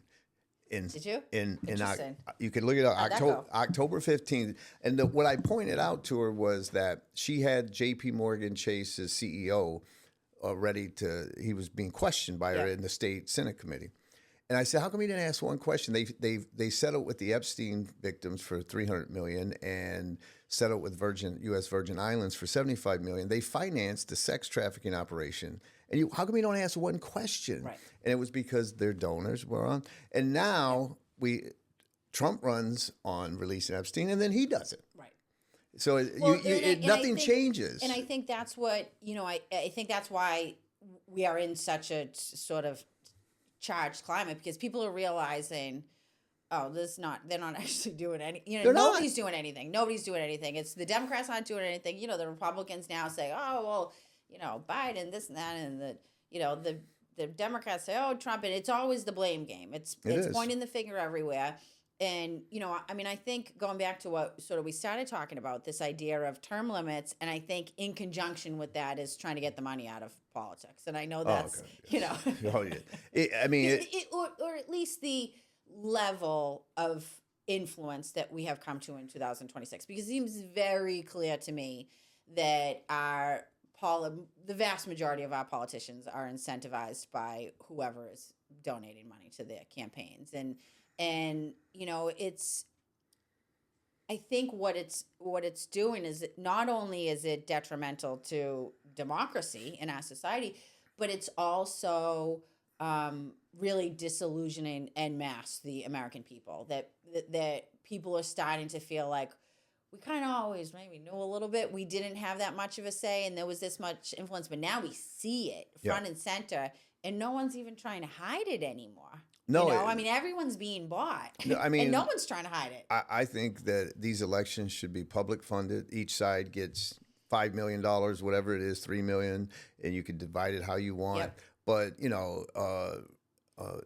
Did you? You can look it up. October 15th. And what I pointed out to her was that she had J.P. Morgan Chase's CEO he was being questioned by her in the state Senate committee. And I said, how come you didn't ask one question? They settled with the Epstein victims for $300 million and settled with U.S. Virgin Islands for $75 million. They financed the sex trafficking operation. And how come you don't ask one question? Right. And it was because their donors were on. And now Trump runs on releasing Epstein, and then he does it. Right. So nothing changes. And I think that's what, I think that's why we are in such a sort of charged climate, because people are realizing, they're not actually doing nobody's doing anything. Nobody's doing anything. It's the Democrats aren't doing anything. The Republicans now say, oh, well, Biden, this and that, and the Democrats say, oh, Trump, and it's always the blame game. It's pointing the finger everywhere. And, I think going back to what sort of we started talking about, this idea of term limits, and I think in conjunction with that is trying to get the money out of politics. And I know that's, Oh, yeah. or at least the level of influence that we have come to in 2026, because it seems very clear to me that the vast majority of our politicians are incentivized by whoever is donating money to their campaigns. And it's, I think what it's doing is not only is it detrimental to democracy in our society, but it's also really disillusioning en masse the American people, that people are starting to feel like we kind of always maybe knew a little bit. We didn't have that much of a say, and there was this much influence, but now we see it front and center, and no one's even trying to hide it anymore. No, everyone's being bought. No, and no one's trying to hide it. I think that these elections should be public funded. Each side gets $5 million, whatever it is, $3 million, and you can divide it how you want. Yep. But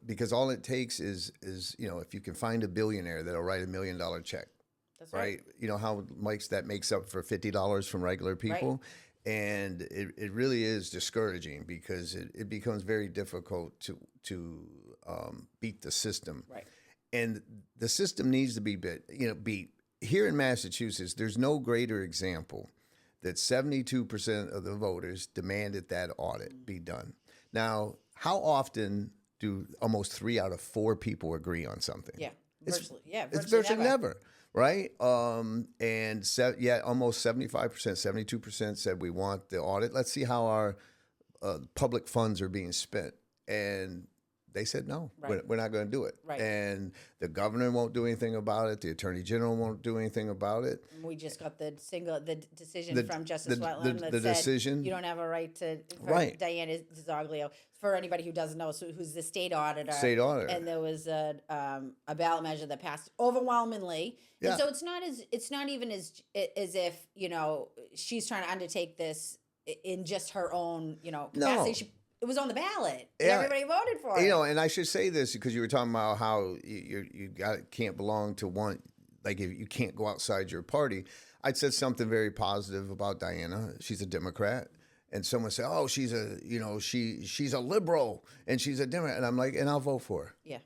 because all it takes is if you can find a billionaire that'll write $1 million check. That's right. You know how much that makes up for $50 from regular people. Right. And it really is discouraging, because it becomes very difficult to beat the system. Right. And the system needs to be beat. Here in Massachusetts, there's no greater example that 72% of the voters demanded that audit be done. Now, how often do almost 3 out of 4 people agree on something? Yeah, it's virtually never. Right? Almost 75%, 72% said we want the audit. Let's see how our public funds are being spent. And they said no, right. We're not going to do it. Right. And the governor won't do anything about it. The attorney general won't do anything about it. We just got the decision from Justice Wetland that said decision. You don't have a right to. Diana Zoglio, for anybody who doesn't know, who's the state auditor. And there was a ballot measure that passed overwhelmingly. Yeah. And so it's not even as if she's trying to undertake this in just her own capacity. No. It was on the ballot. And everybody voted for it. And I should say this because you were talking about how you can't belong to one, like if you can't go outside your party. I said something very positive about Diana. She's a Democrat. And someone said, "Oh, she's a liberal and she's a Democrat." And I'm like, "And I'll vote for her." Yeah,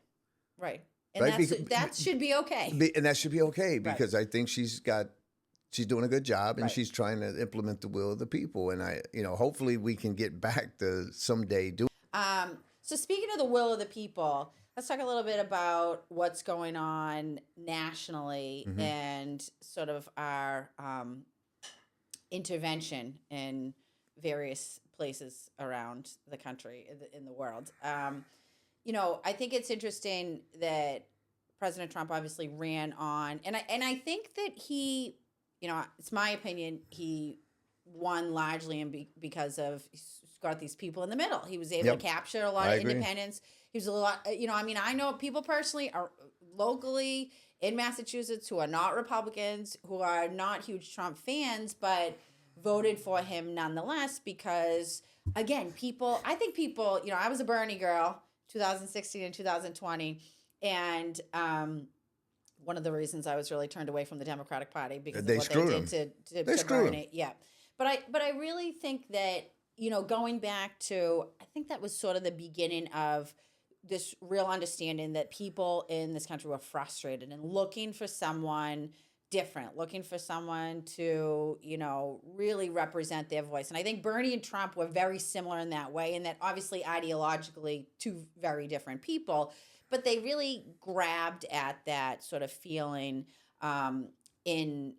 right. And that should be okay. And that should be okay, because I think she's doing a good job, and she's trying to implement the will of the people. And hopefully we can get back to someday doing. So speaking of the will of the people, let's talk a little bit about what's going on nationally and sort of our intervention in various places around the country, in the world. I think it's interesting that President Trump obviously ran on, and I think that he, it's my opinion, he won largely because of he's got these people in the middle. He was able to capture a lot of independents. He was a lot, I know people personally are locally in Massachusetts who are not Republicans, who are not huge Trump fans, but voted for him nonetheless because, again, I think people, I was a Bernie girl, 2016 and 2020, and one of the reasons I was really turned away from the Democratic Party because of what they did to Bernie. Yeah. But I really think that, going back to, I think that was sort of the beginning of this real understanding that people in this country were frustrated and looking for someone different, looking for someone to, really represent their voice. And I think Bernie and Trump were very similar in that way, and that obviously ideologically two very different people. but they really grabbed at that sort of feeling in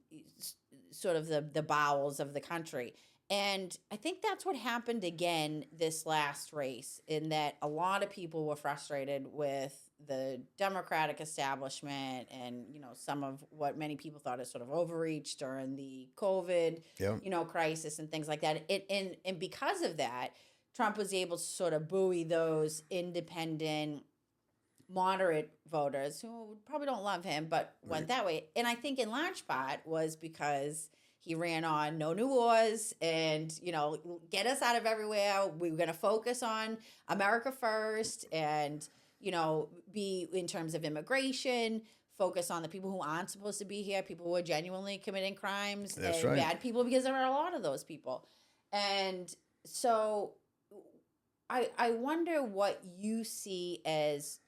sort of the bowels of the country. And I think that's what happened again this last race, in that a lot of people were frustrated with the Democratic establishment and, some of what many people thought is sort of overreach during the COVID, Yeah. crisis and things like that. And because of that, Trump was able to sort of buoy those independent, moderate voters who probably don't love him, but went that way. And I think in large part was because he ran on no new wars and, get us out of everywhere. We were going to focus on America first and, be in terms of immigration, focus on the people who aren't supposed to be here, people who are genuinely committing crimes, That's and right. bad people, because there are a lot of those people. And so I wonder what you see as,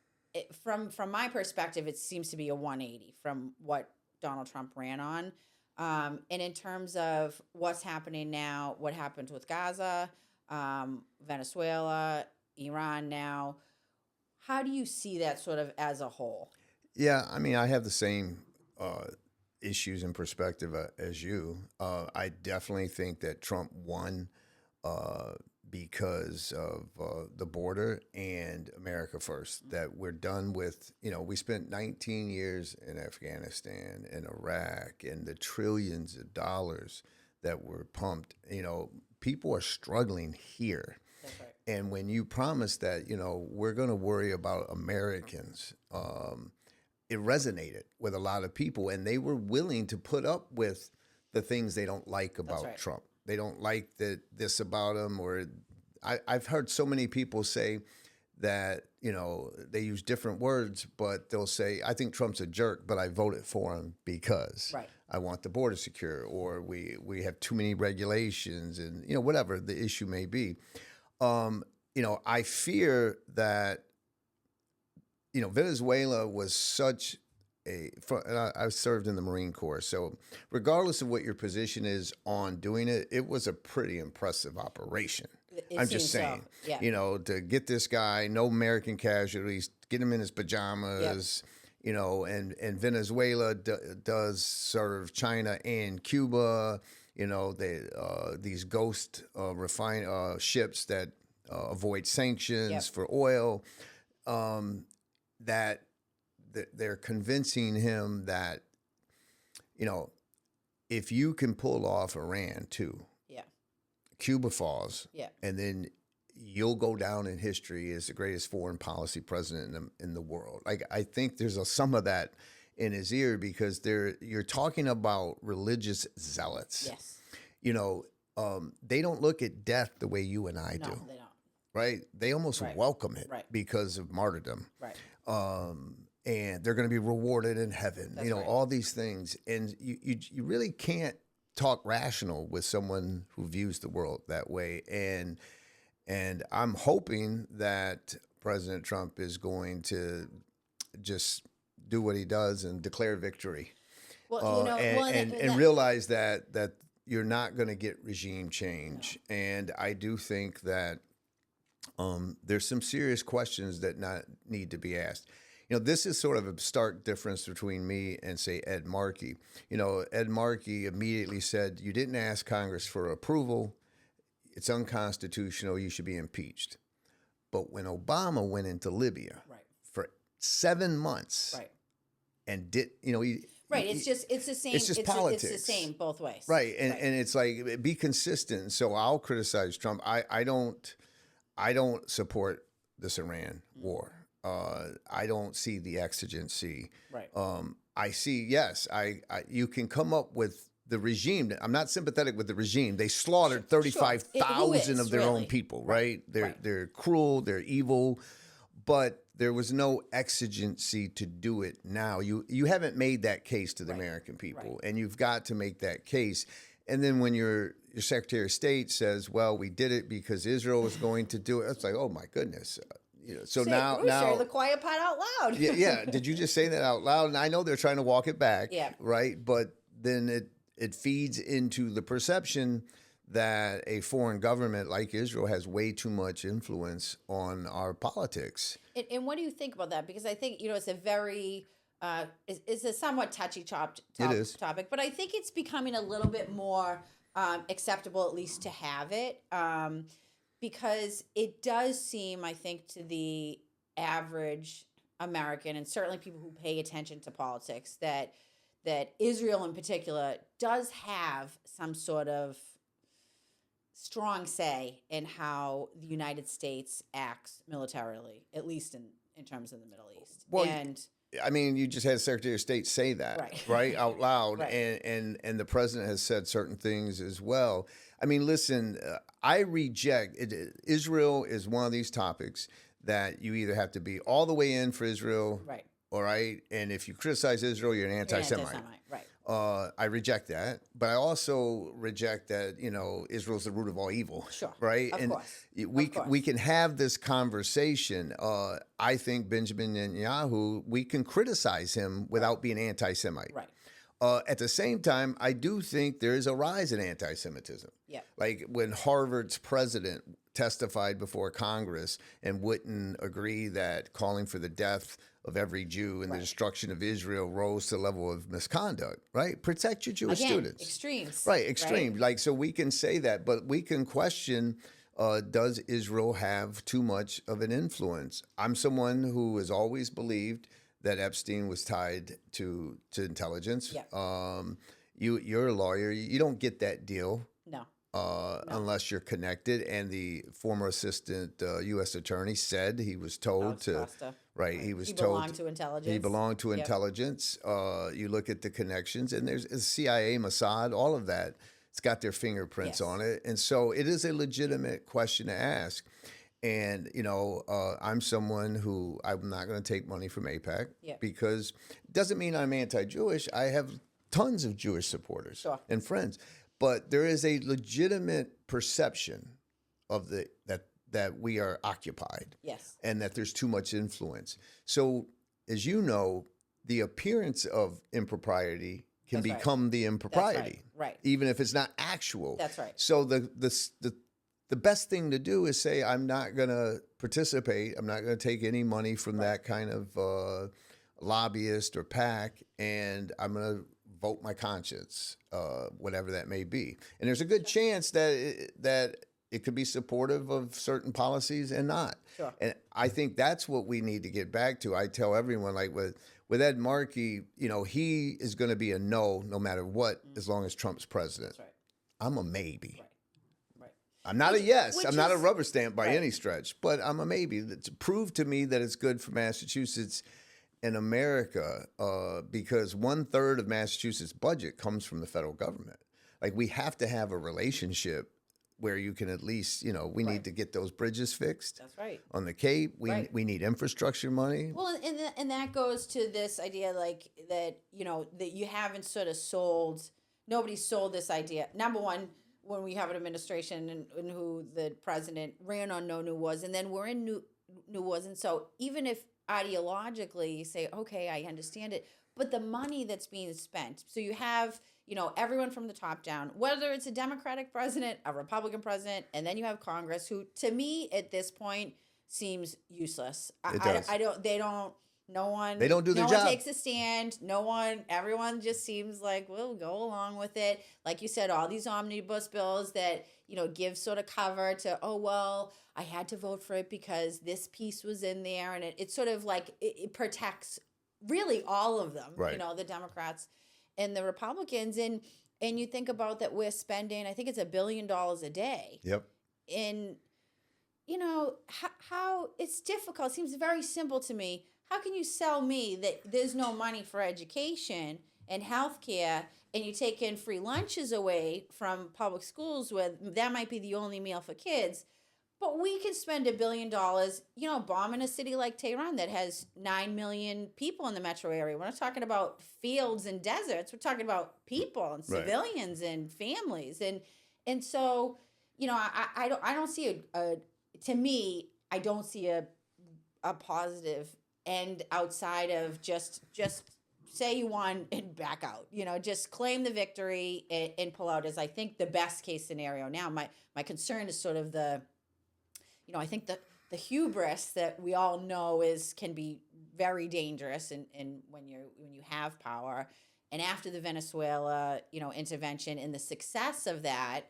from my perspective, it seems to be a 180 from what Donald Trump ran on. And in terms of what's happening now, what happened with Gaza, Venezuela, Iran now, how do you see that sort of as a whole? Yeah, I mean, I have the same issues and perspective as you. I definitely think that Trump won because of the border and America first. That we're done with, we spent 19 years in Afghanistan and Iraq and the trillions of dollars that were pumped. People are struggling here. That's right. And when you promise that, we're going to worry about Americans, it resonated with a lot of people, and they were willing to put up with the things they don't like about right. Trump. They don't like this about him, or I've heard so many people say that, they use different words, but they'll say, I think Trump's a jerk, but I voted for him because I want the border secure, or we have too many regulations, and, whatever the issue may be. I fear that, Venezuela was such I served in the Marine Corps. So regardless of what your position is on doing it, it was a pretty impressive operation. I'm just saying, so. Yeah. To get this guy, no American casualties, get him in his pajamas, and Venezuela does serve China and Cuba, these ghost ships that avoid sanctions for oil, that they're convincing him that, if you can pull off Iran too, Cuba falls, and then you'll go down in history as the greatest foreign policy president in the world. Like, I think there's some of that in his ear, because you're talking about religious zealots. Yes. They don't look at death the way you and I do. No, they don't. Right? They almost welcome it because of martyrdom. Right. And they're going to be rewarded in heaven. That's right. All these things. And you really can't talk rational with someone who views the world that way. And I'm hoping that President Trump is going to just do what he does and declare victory. Well, and realize that you're not going to get regime change. No. And I do think that there's some serious questions that need to be asked. This is sort of a stark difference between me and, say, Ed Markey. Ed Markey immediately said, you didn't ask Congress for approval. It's unconstitutional. You should be impeached. But when Obama went into Libya for 7 months and did, it's the same. It's just politics. It's the same both ways. Right. And it's like, be consistent. So I'll criticize Trump. I don't support this Iran war. I don't see the exigency. Right. I see, yes, you can come up with the regime. I'm not sympathetic with the regime. They slaughtered 35,000 of their own people, right? They're cruel, they're evil, but there was no exigency to do it now. You haven't made that case to the American people, and you've got to make that case. And then when your Secretary of State says, well, we did it because Israel was going to do it, it's like, oh my goodness. So now the quiet part out loud. yeah. Did you just say that out loud? And I know they're trying to walk it back. Yeah. Right. But then it feeds into the perception that a foreign government like Israel has way too much influence on our politics. And what do you think about that? Because I think, it's a very, it's a somewhat touchy It is. topic, but I think it's becoming a little bit more acceptable, at least to have it, because it does seem, I think, to the average American, and certainly people who pay attention to politics, that Israel in particular does have some sort of strong say in how the United States acts militarily, at least in terms of the Middle East. Well, and I mean, you just had Secretary of State say that, right, out loud, Right. and the president has said certain things as well. I mean, listen, I reject Israel is one of these topics that you either have to be all the way in for Israel, Right. all right, and if you criticize Israel, you're an anti-Semite. Right. I reject that, but I also reject that Israel's the root of all evil. Sure, right? of And course. we can have this conversation. I think Benjamin Netanyahu, we can criticize him without being anti-Semite. Right. At the same time, I do think there is a rise in anti-Semitism. Yeah. Like when Harvard's president testified before Congress and wouldn't agree that calling for the death of every Jew and the destruction of Israel rose to the level of misconduct, right? Protect your Jewish Again, students. extremes. Right, extreme. Right? Like, so we can say that, but we can question, does Israel have too much of an influence? I'm someone who has always believed that Epstein was tied to intelligence. Yeah. You're a lawyer. You don't get that deal. No. Unless you're connected. And the former assistant U.S. attorney said he was told to, Costa. right, he was He told belonged to intelligence. he belonged to Yep. intelligence. You look at the connections, and there's CIA, Mossad, all of that. It's got their fingerprints Yes. on it. And so it is a legitimate question to ask. And, I'm someone who I'm not going to take money from AIPAC Yep. because it doesn't mean I'm anti-Jewish. I have tons of Jewish supporters Sure. and friends. But there is a legitimate perception of that we are occupied. Yes. And that there's too much influence. So, as you know, the appearance of impropriety can That's right. become the impropriety, Right. even if it's not actual. That's right. So the best thing to do is say, I'm not going to participate. I'm not going to take any money from that kind of lobbyist or PAC, and I'm going to vote my conscience, whatever that may be. And there's a good chance that it could be supportive of certain policies and not. Sure. And I think that's what we need to get back to. I tell everyone, like with Ed Markey, he is going to be a no matter what, as long as Trump's president. That's right. I'm a maybe. Right. I'm not a yes. which I'm not a is- rubber stamp by Right. any stretch, but I'm a maybe. It's proved to me that it's good for Massachusetts and America because 1/3 of Massachusetts' budget comes from the federal government. Like, we have to have a relationship where you can at least, we need to get those bridges fixed. That's right. On the Cape, Right. we need infrastructure money. Well, and that goes to this idea, like that you haven't sort of sold. Nobody sold this idea. Number one, when we have an administration and who the president ran on no new was, and then we're in new was, and so even if ideologically you say, okay, I understand it, but the money that's being spent, so you have everyone from the top down, whether it's a Democratic president, a Republican president, and then you have Congress, who to me at this point seems useless. It does. They don't do their no job. one takes a stand. Everyone just seems like, we'll go along with it. Like you said, all these omnibus bills that, give sort of cover to, oh, well, I had to vote for it because this piece was in there. And it's sort of like, it protects really all of them, Right. The Democrats and the Republicans. And you think about that we're spending, I think it's $1 billion a day. Yep. And, how it's difficult. It seems very simple to me. How can you sell me that there's no money for education and healthcare, and you take in free lunches away from public schools where that might be the only meal for kids, but we can spend $1 billion, bombing a city like Tehran that has 9 million people in the metro area. We're not talking about fields and deserts. We're talking about people and Right. civilians and families, and so I don't see to me, I don't see a positive end outside of just say you won and back out. Just claim the victory and pull out is, I think, the best case scenario. Now, my concern is sort of I think the hubris that we all know can be very dangerous, and when you have power. And after the Venezuela, intervention and the success of that,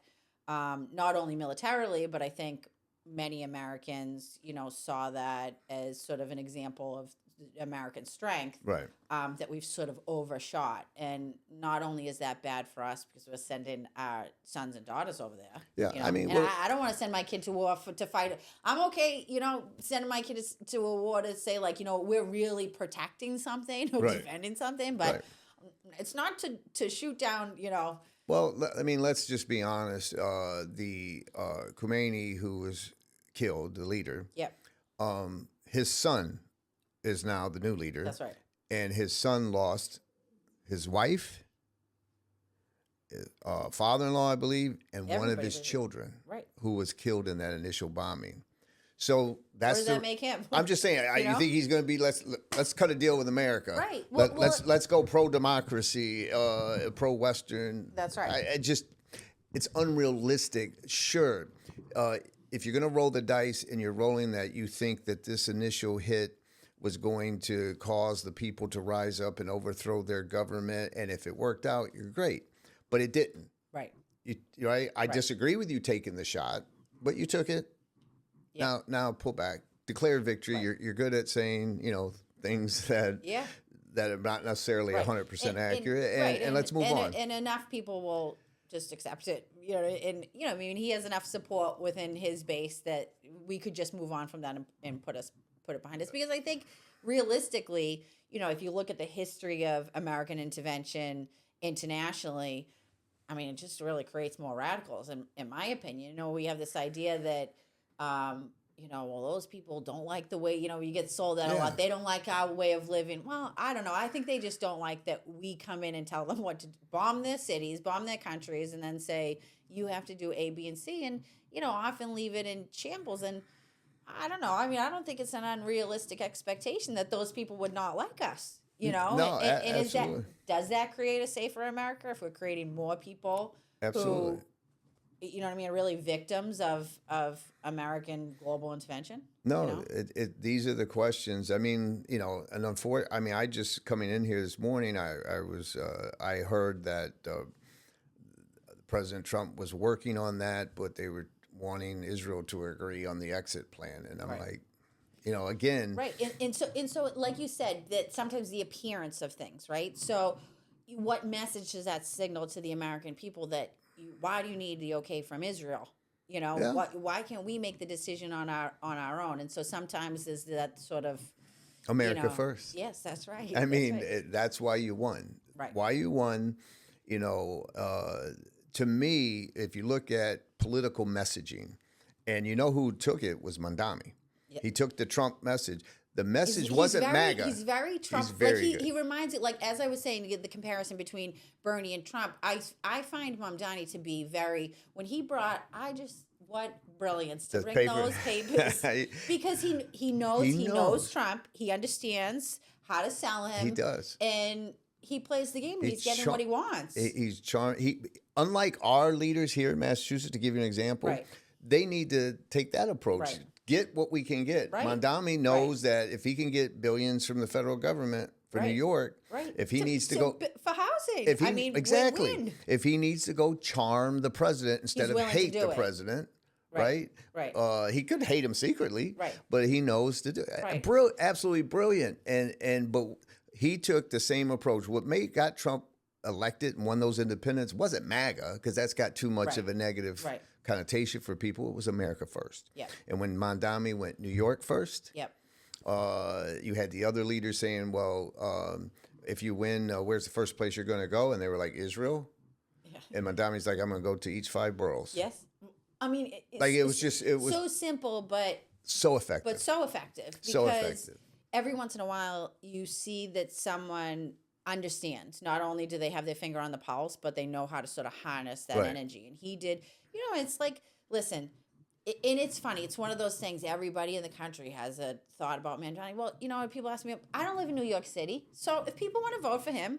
not only militarily, but I think many Americans, saw that as sort of an example of American strength, Right. that we've sort of overshot. And not only is that bad for us because we're sending our sons and daughters over there. Yeah, I mean, and I don't want to send my kid to war to fight. I'm okay, sending my kid to a war to say, like, we're really protecting something or Right. defending something, but Right. it's not to shoot down, Well, I mean, let's just be honest. The Khomeini who was killed, the leader, Yep, his son is now the new leader. that's right. And his son lost his wife, father-in-law, I believe, and one of Everybody his did it. children, Right. who was killed in that initial bombing. So What that's does that make him? I'm just saying. You know? think he's going to be let's cut a deal with America, Right. Let's go pro democracy, pro Western. That's right. It's unrealistic. Sure, if you're going to roll the dice and you're rolling that, you think that this initial hit was going to cause the people to rise up and overthrow their government, and if it worked out, you're great. But it didn't. Right. Right? I disagree with you taking the shot, but you took it. Yeah. Now pull back. Declare victory. Right. You're good at saying, things that Yeah. that are not necessarily Right. 100% And- accurate, right, and let's move on. And enough people will just accept it, and I mean, he has enough support within his base that we could just move on from that and put it behind us. Because I think realistically, if you look at the history of American intervention internationally, I mean, it just really creates more radicals, in my opinion. We have this idea that, well, those people don't like the way, you get sold out a Yeah. lot. They don't like our way of living. Well, I don't know. I think they just don't like that we come in and tell them what to bomb their cities, bomb their countries, and then say, you have to do A, B, and C, and, often leave it in shambles. And I don't know. I mean, I don't think it's an unrealistic expectation that those people would not like us. No, and absolutely. does that create a safer America if we're creating more people Absolutely. who, are really victims of American global intervention? No, these are the questions. I mean, I just coming in here this morning, I heard that President Trump was working on that, but they were wanting Israel to agree on the exit plan, and I'm like, again, Right, and so like you said, that sometimes the appearance of things, right? So, what message does that signal to the American people that why do you need the okay from Israel? Yeah. Why can't we make the decision on our own? And so sometimes there's that sort of America first. Yes, that's right. I mean, That's right. that's why you won. Right. Why you won, to me, if you look at political messaging, and who took it was Mandami. Yeah. He took the Trump message. The message He's wasn't very, MAGA. He's very Trump. He's very he good. reminds it, like, as I was saying, the comparison between Bernie and Trump. I find Mamdani to be very, when he brought, what brilliance to The bring paper. those papers, because he knows Trump. He understands how to sell him. He does. And he plays the game. He's getting what he wants. He's charming. Unlike our leaders here in Massachusetts, to give you an example, Right. they need to take that approach. Right. Get what we can get. Right. Mandami knows that if he can get billions from the federal government for New Right. York, Right. if he needs to go for housing. if he, I mean, exactly. win-win. If he needs to go charm the president instead He's of willing to hate do the it. president, Right. right? Right. He could hate him secretly, Right. but he knows to do it. Right. Absolutely brilliant. But he took the same approach. What got Trump elected and won those independents wasn't MAGA, because that's got too much Right. of a negative Right. connotation for people. It was America first. Yep. And when Mandami went New York first, Yep. you had the other leaders saying, well, if you win, where's the first place you're going to go? And they were like, Israel. Yeah. And Mandami's like, I'm going to go to each 5 boroughs. Yes. I mean, It was so simple, but so effective. so effective. Because So effective. every once in a while, you see that someone understands. Not only do they have their finger on the pulse, but they know how to sort of harness that Right. energy. And he did. It's like, listen, and it's funny. It's one of those things. Everybody in the country has a thought about Mangione. Well, people ask me, I don't live in New York City, so if people want to vote for him,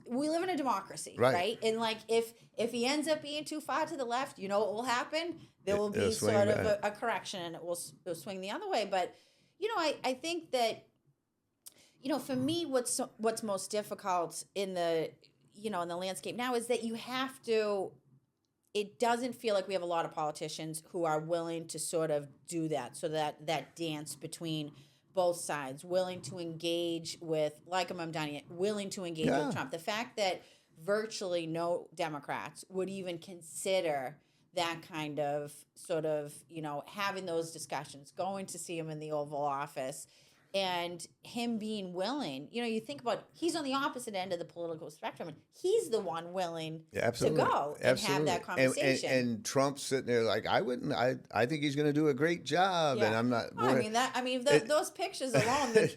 we live in a democracy, right? And like if he ends up being too far to the left, you know what will happen? There will be sort of a correction, and it will swing the other way. But I think that for me, what's most difficult in the in the landscape now is that you have to. It doesn't feel like we have a lot of politicians who are willing to sort of do that. So that dance between both sides, willing to engage with, like I'm done, willing to engage with Trump. The fact that virtually no Democrats would even consider that kind of sort of, having those discussions, going to see him in the Oval Office, and him being willing, you think about, he's on the opposite end of the political spectrum, and he's the one willing to go and have that conversation. And Trump's sitting there like, I think he's going to do a great job, and I'm not. Those pictures alone,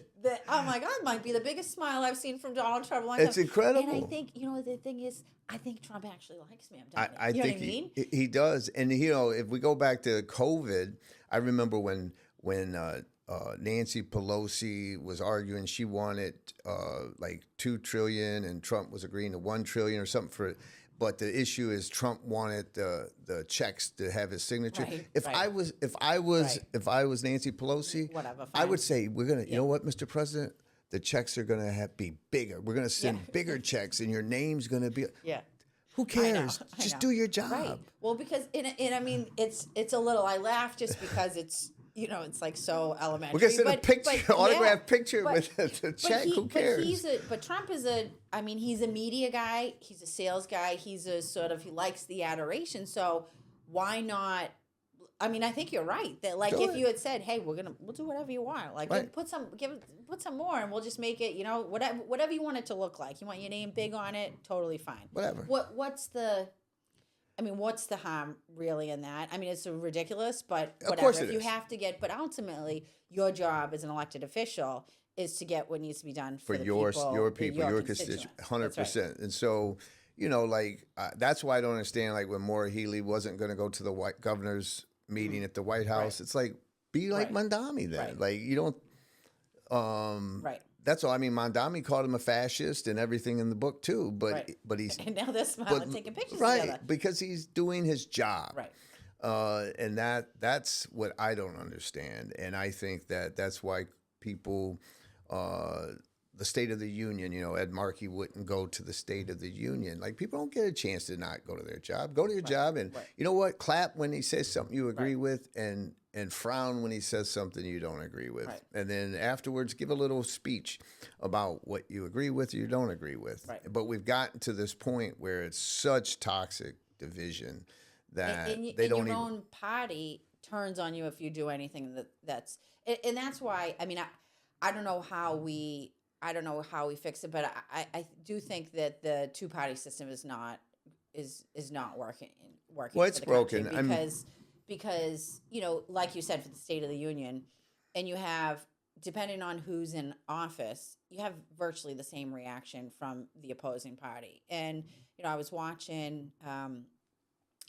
oh my God, might be the biggest smile I've seen from Donald Trump. It's incredible. And I think, the thing is, I think Trump actually likes me. I think he does. And, if we go back to COVID, I remember when Nancy Pelosi was arguing she wanted like $2 trillion and Trump was agreeing to $1 trillion or something for it. But the issue is Trump wanted the checks to have his signature. Right, if I was Nancy Pelosi, whatever, I would say we're gonna. You know what, Mr. President, the checks are gonna be bigger. We're gonna send bigger checks, and your name's gonna be. Yeah. Who cares? Just do your job. Right. Well, because it's a little. I laugh just because it's. It's like so elementary. We're gonna send a picture, autographed picture with the check. Who cares? But Trump is he's a media guy. He's a sales guy. He's a sort of, he likes the adoration. So why not? I think you're right that if you had said, hey, we'll do whatever you want. Put some more, and we'll just make it, whatever you want it to look like. You want your name big on it, totally fine. Whatever. What's the harm really in that? It's ridiculous, but whatever. Of course it if you is. have to but ultimately, your job as an elected official is to get what needs to be done for the your people, your constituents. 100%. And so, that's why I don't understand, when Maura Healey wasn't going to go to the white governor's meeting at the White House. Right. It's like, be like Mondami then. Right. You don't. Right. That's all. Mondami called him a fascist and everything in the book too, but he's and now they're smiling, taking pictures together. Because he's doing his job, right? And that's what I don't understand, and I think that's why people, the State of the Union, Ed Markey wouldn't go to the State of the Union. People don't get a chance to not go to their job. Go to your job, and you know what? Clap when he says something you agree with, and frown when he says something you don't agree with. Right. And then afterwards, give a little speech about what you agree with or you don't agree with. Right. But we've gotten to this point where it's such toxic division that they don't even... your own party turns on you if you do anything that's... And that's why, I don't know how we fix it, but I do think that the two-party system is not working. Well, it's broken. Because, like you said, for the State of the Union, and you have, depending on who's in office, you have virtually the same reaction from the opposing party. And, I was watching, I'm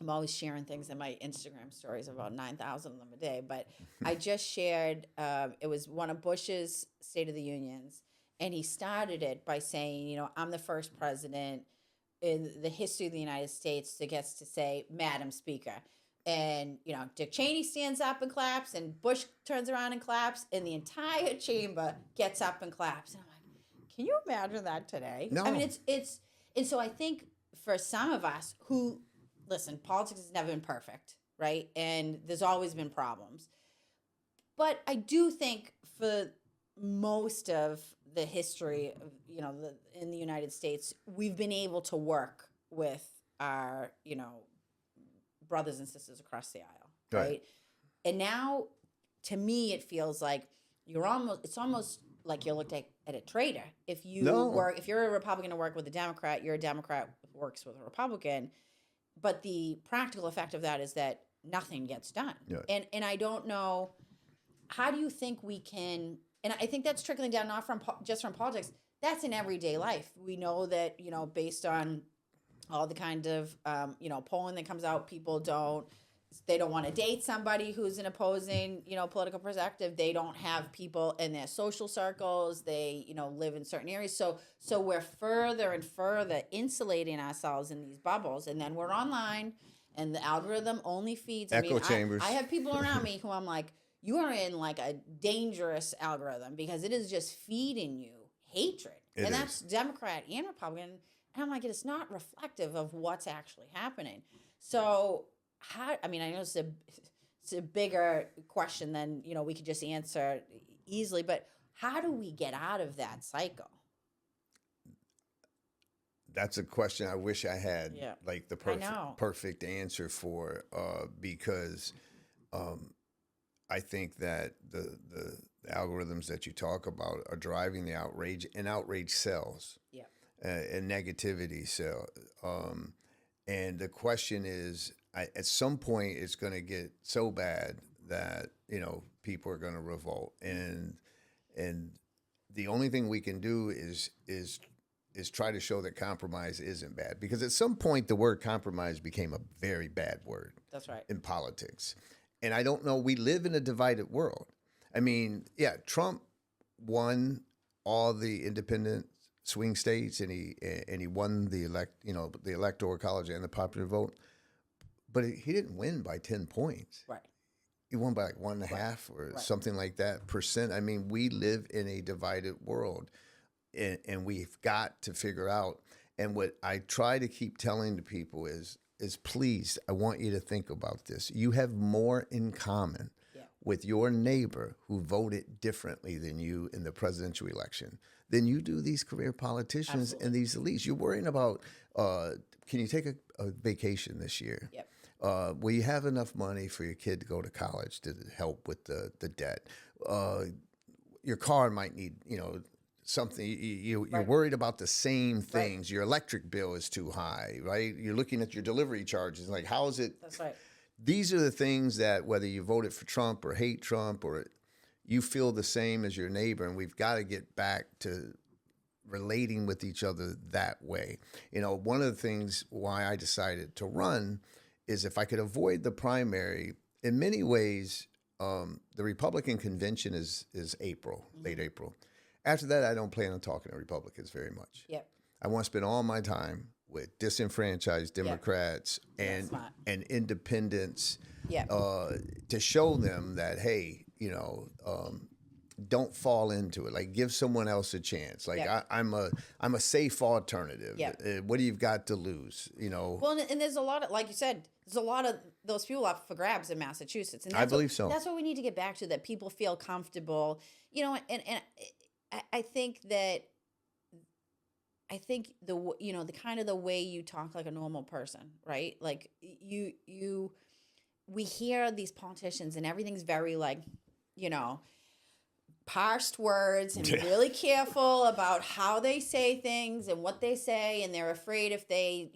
always sharing things in my Instagram stories, about 9,000 of them a day, but I just shared, it was one of Bush's State of the Unions, and he started it by saying, I'm the first president in the history of the United States that gets to say, Madam Speaker. And, Dick Cheney stands up and claps, and Bush turns around and claps, and the entire chamber gets up and claps. And I'm like, can you imagine that today? No. It's and so I think for some of us who, listen, politics has never been perfect, right? And there's always been problems. But I do think for most of the history of, in the United States, we've been able to work with our, brothers and sisters across the aisle, right? And now, to me, it feels like it's almost like you're looked at a traitor. If you're a Republican and work with a Democrat, you're a Democrat who works with a Republican. But the practical effect of that is that nothing gets done. Yeah. And I don't know, how do you think we can, and I think that's trickling down not just from politics, that's in everyday life. We know that, based on all the kind of, polling that comes out, people don't they don't want to date somebody who's an opposing, political perspective. They don't have people in their social circles. They, live in certain areas. So we're further and further insulating ourselves in these bubbles. And then we're online and the algorithm only feeds. Echo chambers. I have people around me who I'm like, you are in like a dangerous algorithm because it is just feeding you hatred. And that's Democrat and Republican. And I'm like, it's not reflective of what's actually happening. So I know it's a bigger question than, we could just answer easily, but how do we get out of that cycle? That's a question I wish I had like the perfect answer for, because I think that the algorithms that you talk about are driving the outrage, and outrage sells. Yeah. And negativity sells. And the question is, at some point, it's going to get so bad that people are going to revolt, and the only thing we can do is try to show that compromise isn't bad, because at some point the word compromise became a very bad word. That's right. In politics, and I don't know. We live in a divided world. I mean, Trump won all the independent swing states, and he won the electoral college and the popular vote. But he didn't win by 10 points. Right. He won by like 1.5 or something like that percent. I mean, we live in a divided world, and we've got to figure out. And what I try to keep telling the people is please, I want you to think about this. You have more in common with your neighbor who voted differently than you in the presidential election than you do these career politicians and these elites. You're worrying about, can you take a vacation this year? Yep. Will you have enough money for your kid to go to college to help with the debt? Your car might need, something. You're worried about the same things. Right. Your electric bill is too high, right? You're looking at your delivery charges. Like, how is it? That's right. These are the things that whether you voted for Trump or hate Trump or you feel the same as your neighbor, and we've got to get back to relating with each other that way. One of the things why I decided to run is if I could avoid the primary. In many ways, the Republican convention is April, late April. After that, I don't plan on talking to Republicans very much. Yep. I want to spend all my time with disenfranchised Democrats and independents to show them that, hey, don't fall into it. Like, give someone else a chance. Like, I'm a safe alternative. Yeah. What do you got to lose? Well, and there's a lot of, like you said, there's a lot of those people up for grabs in Massachusetts. And I believe so. That's what we need to get back to, that people feel comfortable. And I think that, the kind of the way you talk like a normal person, right? Like we hear these politicians and everything's very like, parsed words and really careful about how they say things and what they say. And they're afraid if they,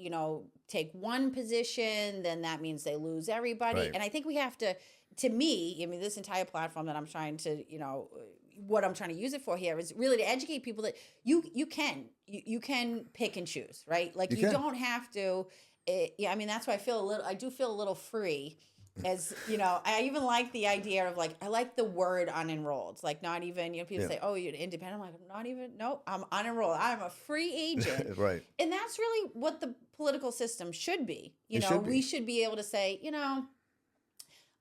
take one position, then that means they lose everybody. Right. And I think we have to me, this entire platform that I'm trying to, what I'm trying to use it for here is really to educate people that you can pick and choose, right? Like you don't have to. That's why I do feel a little free. As I even like the idea of I like the word unenrolled. Like, not even, people say, oh, you're independent. I'm like, I'm not even, no, I'm unenrolled. I'm a free agent. Right. And that's really what the political system should be. We should be able to say,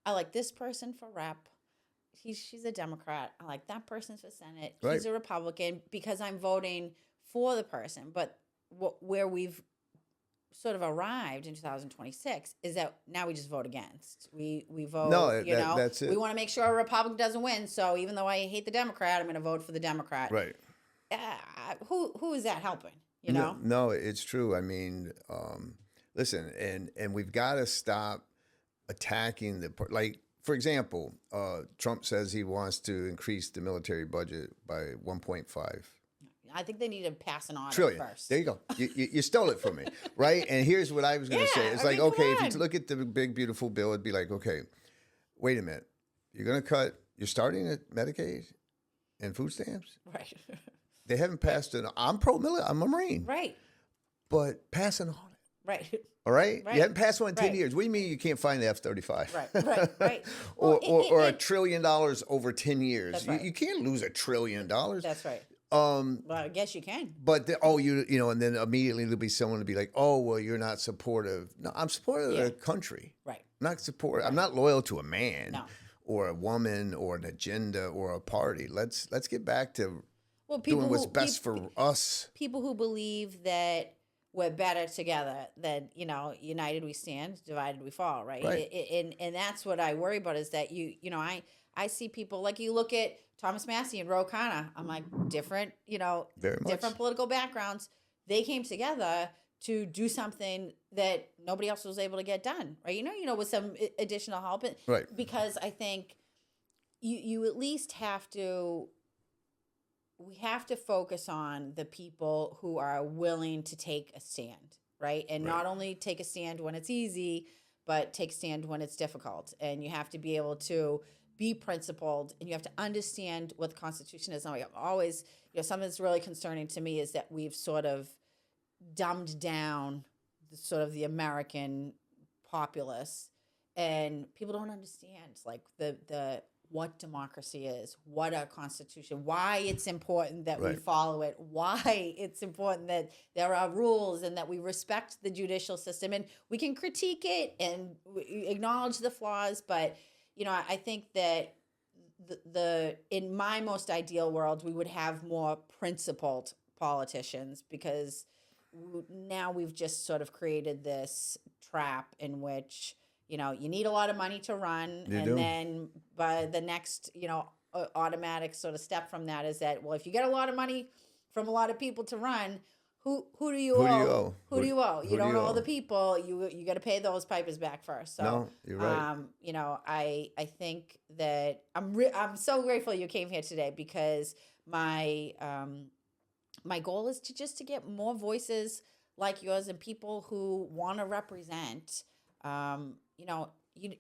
I like this person for rep. She's a Democrat. I like that person for Senate. Right. He's a Republican, because I'm voting for the person. But where we've sort of arrived in 2026 is that now we just vote against. We vote, that's it. We want to make sure a Republican doesn't win. So even though I hate the Democrat, I'm going to vote for the Democrat. Right. Who is that helping? No, it's true. Listen, and we've got to stop attacking for example, Trump says he wants to increase the military budget by 1.5. I think they need to pass an order trillion. First. There you go. You stole it from me, right? And here's what I was going to say. It's if you look at the big, beautiful bill, it'd be like, okay, wait a minute. You're starting at Medicaid and food stamps? Right. They haven't passed I'm pro-military. I'm a Marine. Right. But pass an audit. Right. All right? Right. You haven't passed one in 10 Right. years. What do you mean you can't find the F-35? Right. or Well, or $1 trillion over 10 years. That's right. You can't lose $1 trillion. That's right. Um, Well, I guess you can. but and then immediately there'll be someone to be like, oh, well, you're not supportive. No, I'm supportive of the country. Right. I'm not loyal to a man No. or a woman or an agenda or a party. Let's get back to Well, people doing what's who, best for us. people who believe that we're better together, that united we stand, divided we fall, right? Right. And that's what I worry about, is that I see people, like, you look at Thomas Massey and Ro Khanna. I'm like, different, Very much. different political backgrounds. They came together to do something that nobody else was able to get done, right? With some additional help. Right. Because I think you at least we have to focus on the people who are willing to take a stand, right? And not only take a stand when it's easy, but take a stand when it's difficult. And you have to be able to be principled, and you have to understand what the Constitution is. And I always, something that's really concerning to me is that we've sort of dumbed down the American populace, and people don't understand, like, the what democracy is, what our Constitution, why it's important that we follow it, why it's important that there are rules and that we respect the judicial system. And we can critique it and acknowledge the flaws, but I think that in my most ideal world, we would have more principled politicians, because now we've just sort of created this trap in which you need a lot of money to run, then by the next automatic sort of step from that is that, well, if you get a lot of money from a lot of people to run, who do you owe? Who do you owe? You don't owe the people. You got to pay those pipers back first. So, no, you're right. I think that I'm so grateful you came here today, because my goal is to get more voices like yours, and people who want to represent.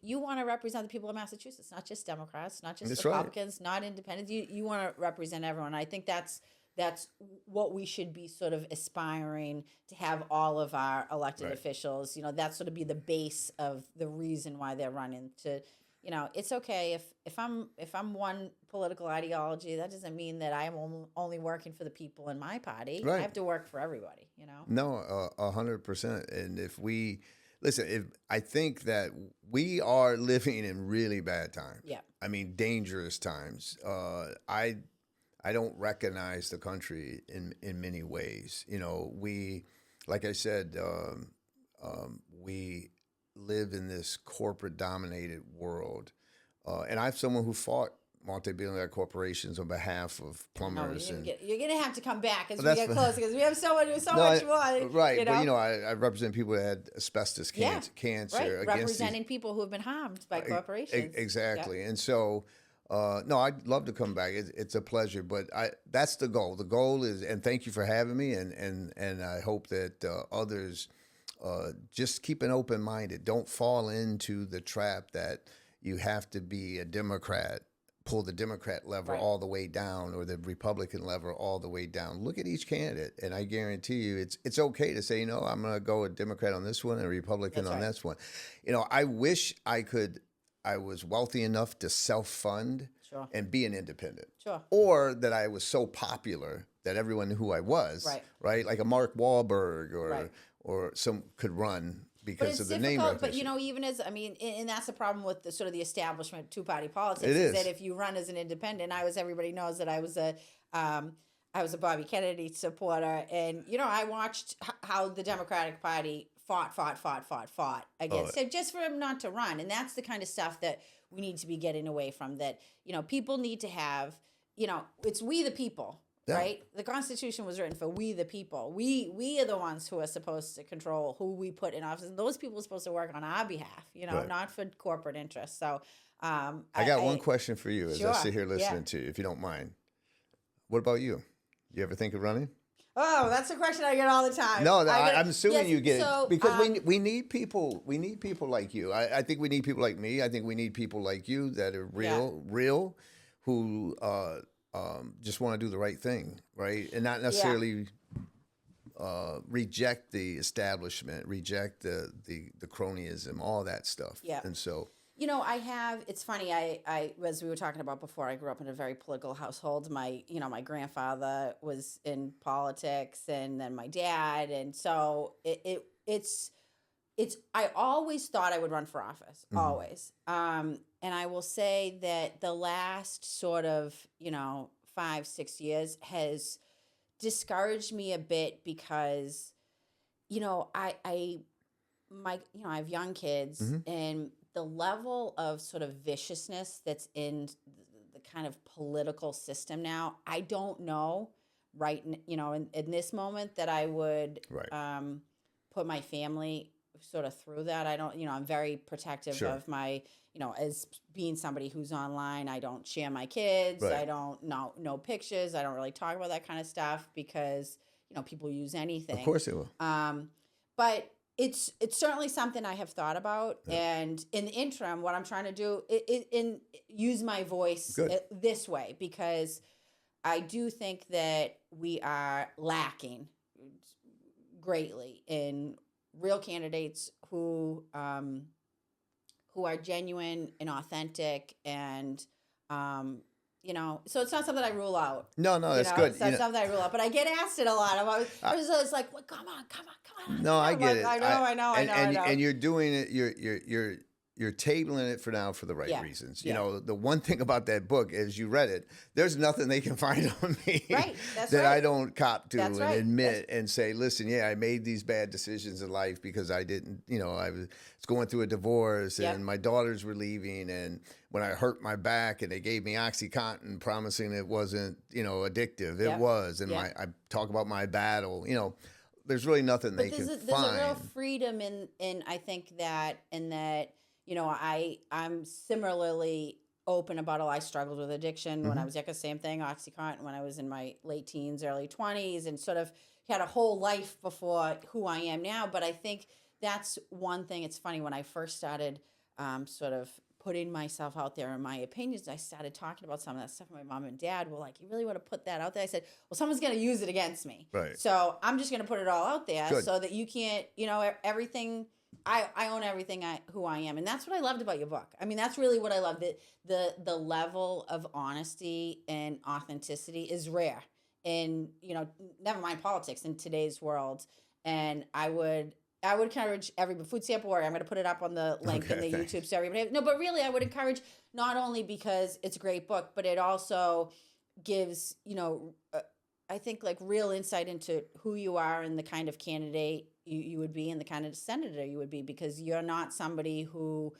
You want to represent the people of Massachusetts, not just Democrats, not just Republicans, not independents. You want to represent everyone. I think that's what we should be sort of aspiring to have all of our elected officials. That's sort of be the base of the reason why they're running. It's okay if I'm one political ideology, that doesn't mean that I'm only working for the people in my party. Right. I have to work for everybody. No, 100%. And I think that we are living in really bad times. Yeah. I mean, dangerous times. I don't recognize the country in many ways. We, like I said, we live in this corporate dominated world. And I'm someone who fought multi-billion-dollar corporations on behalf of plumbers. You're going to have to come back as we get closer, because we have so much more. Right. But, I represent people that had asbestos cancer. Right. Representing people who have been harmed by corporations. Exactly. Yeah. And so, no, I'd love to come back. It's a pleasure. But that's the goal. The goal is, and thank you for having me, and I hope that others just keep an open minded. Don't fall into the trap that you have to be a Democrat, pull the Democrat lever all the way down, or the Republican lever all the way down. Look at each candidate, and I guarantee you it's okay to say, I'm going to go a Democrat on this one and a Republican on this one. I wish I was wealthy enough to self-fund and be an independent. Sure. Or that I was so popular that everyone knew who I was, right? Like a Mark Wahlberg or some could run because of the name recognition. But even and that's the problem with the sort of the establishment two-party politics. It is that if you run as an independent, everybody knows that I was a Bobby Kennedy supporter, and I watched how the Democratic Party fought against him just for him not to run, and that's the kind of stuff that we need to be getting away from. That people need to have, it's we the people. Yeah. Right? The Constitution was written for we the people. We are the ones who are supposed to control who we put in office. And those people are supposed to work on our behalf, not for corporate interests. So I got one question for you as I sit here listening to you, if you don't mind. What about you? You ever think of running? Oh, that's a question I get all the time. No, I'm assuming you get it. Because we need people. We need people like you. I think we need people like me. I think we need people like you that are real, who just want to do the right thing, right? And not necessarily reject the establishment, reject the cronyism, all that stuff. Yeah. And so, it's funny, I as we were talking about before, I grew up in a very political household. My grandfather was in politics, and then my dad, and so it's I always thought I would run for office, always. And I will say that the last sort of, 5-6 years has discouraged me a bit because, I have young kids, and the level of sort of viciousness that's in the kind of political system now, I don't know in this moment that I would put my family sort of through that. I don't, I'm very protective of my, as being somebody who's online, I don't share my kids. I don't no pictures. I don't really talk about that kind of stuff because, people use anything. Of course they will. But it's certainly something I have thought about. And in the interim, what I'm trying to do is use my voice this way, because I do think that we are lacking greatly in real candidates who are genuine and authentic, and so it's not something I rule out. No, that's good. It's not something I rule out, but I get asked it a lot. It's like, well, come on. No, I get it. I know. And you're doing it. You're tabling it for now for the right reasons. The one thing about that book is you read it. There's nothing they can find on me that I don't cop to and admit and say, listen, I made these bad decisions in life because I didn't, I was going through a divorce and my daughters were leaving, and when I hurt my back and they gave me OxyContin promising it wasn't, addictive, it was. And I talk about my battle, there's really nothing they can find. There's a real freedom in I think that, I'm similarly open about I struggled with addiction when I was younger, same thing, OxyContin, when I was in my late teens, early 20s, and sort of had a whole life before who I am now. But I think that's one thing. It's funny, when I first started sort of putting myself out there and my opinions, I started talking about some of that stuff. My mom and dad were like, you really want to put that out there? I said, well, someone's going to use it against me. Right. So I'm just going to put it all out there so that you can't, everything. I own everything who I am. And that's what I loved about your book. I mean, that's really what I loved. The level of honesty and authenticity is rare in, never mind politics, in today's world. And I would encourage every food sample warrior. I'm going to put it up on the link in the YouTube so everybody. No, but really, I would encourage, not only because it's a great book, but it also gives, I think, like, real insight into who you are and the kind of candidate you would be and the kind of senator you would be, because you're not somebody who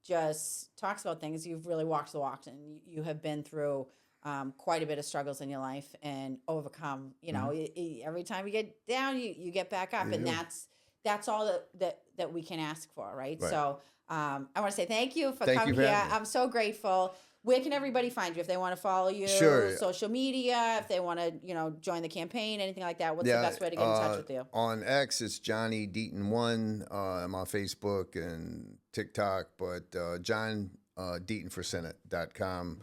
just talks about things. You've really walked the walk, and you have been through quite a bit of struggles in your life and overcome. Every time you get down, you get back up, and that's all that we can ask for, right? So I want to say thank you for coming here. I'm so grateful. Where can everybody find you if they want to follow you? Social media, if they want to, join the campaign, anything like that? What's the best way to get in touch with you? On X, it's Johnny Deaton 1. I'm on Facebook and TikTok, but JohnDeatonForSenate.com.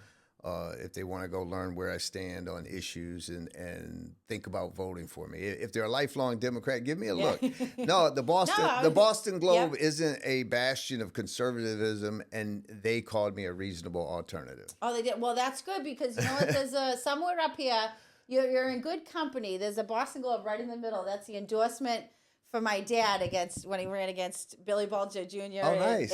If they want to go learn where I stand on issues and think about voting for me. If they're a lifelong Democrat, give me a look. No, the Boston Globe isn't a bastion of conservatism, and they called me a reasonable alternative. Oh, they did? Well, that's good, because you know what? There's somewhere up here, you're in good company. There's a Boston Globe right in the middle. That's the endorsement for my dad when he ran against Billy Bulger Jr. Oh, nice.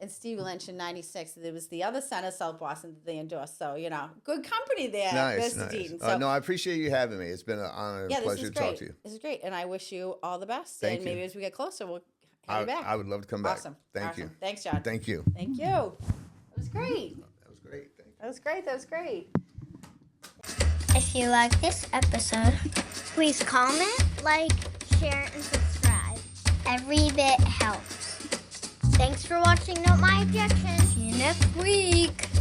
And Steve Lynch in '96. There was the other son of South Boston that they endorsed. So, good company there, Mr. Deaton. So, no, I appreciate you having me. It's been an honor and pleasure to talk to you. This is great. And I wish you all the best. Thank and you. maybe as we get closer, we'll have you back. I would love to come back. Awesome. Thank you. Thanks, John. Thank you. Thank you. That was great. That was great. Thank you. That was great. If you like this episode, please comment, like, share, and subscribe. Every bit helps. Thanks for watching Note My Objection. See you next week.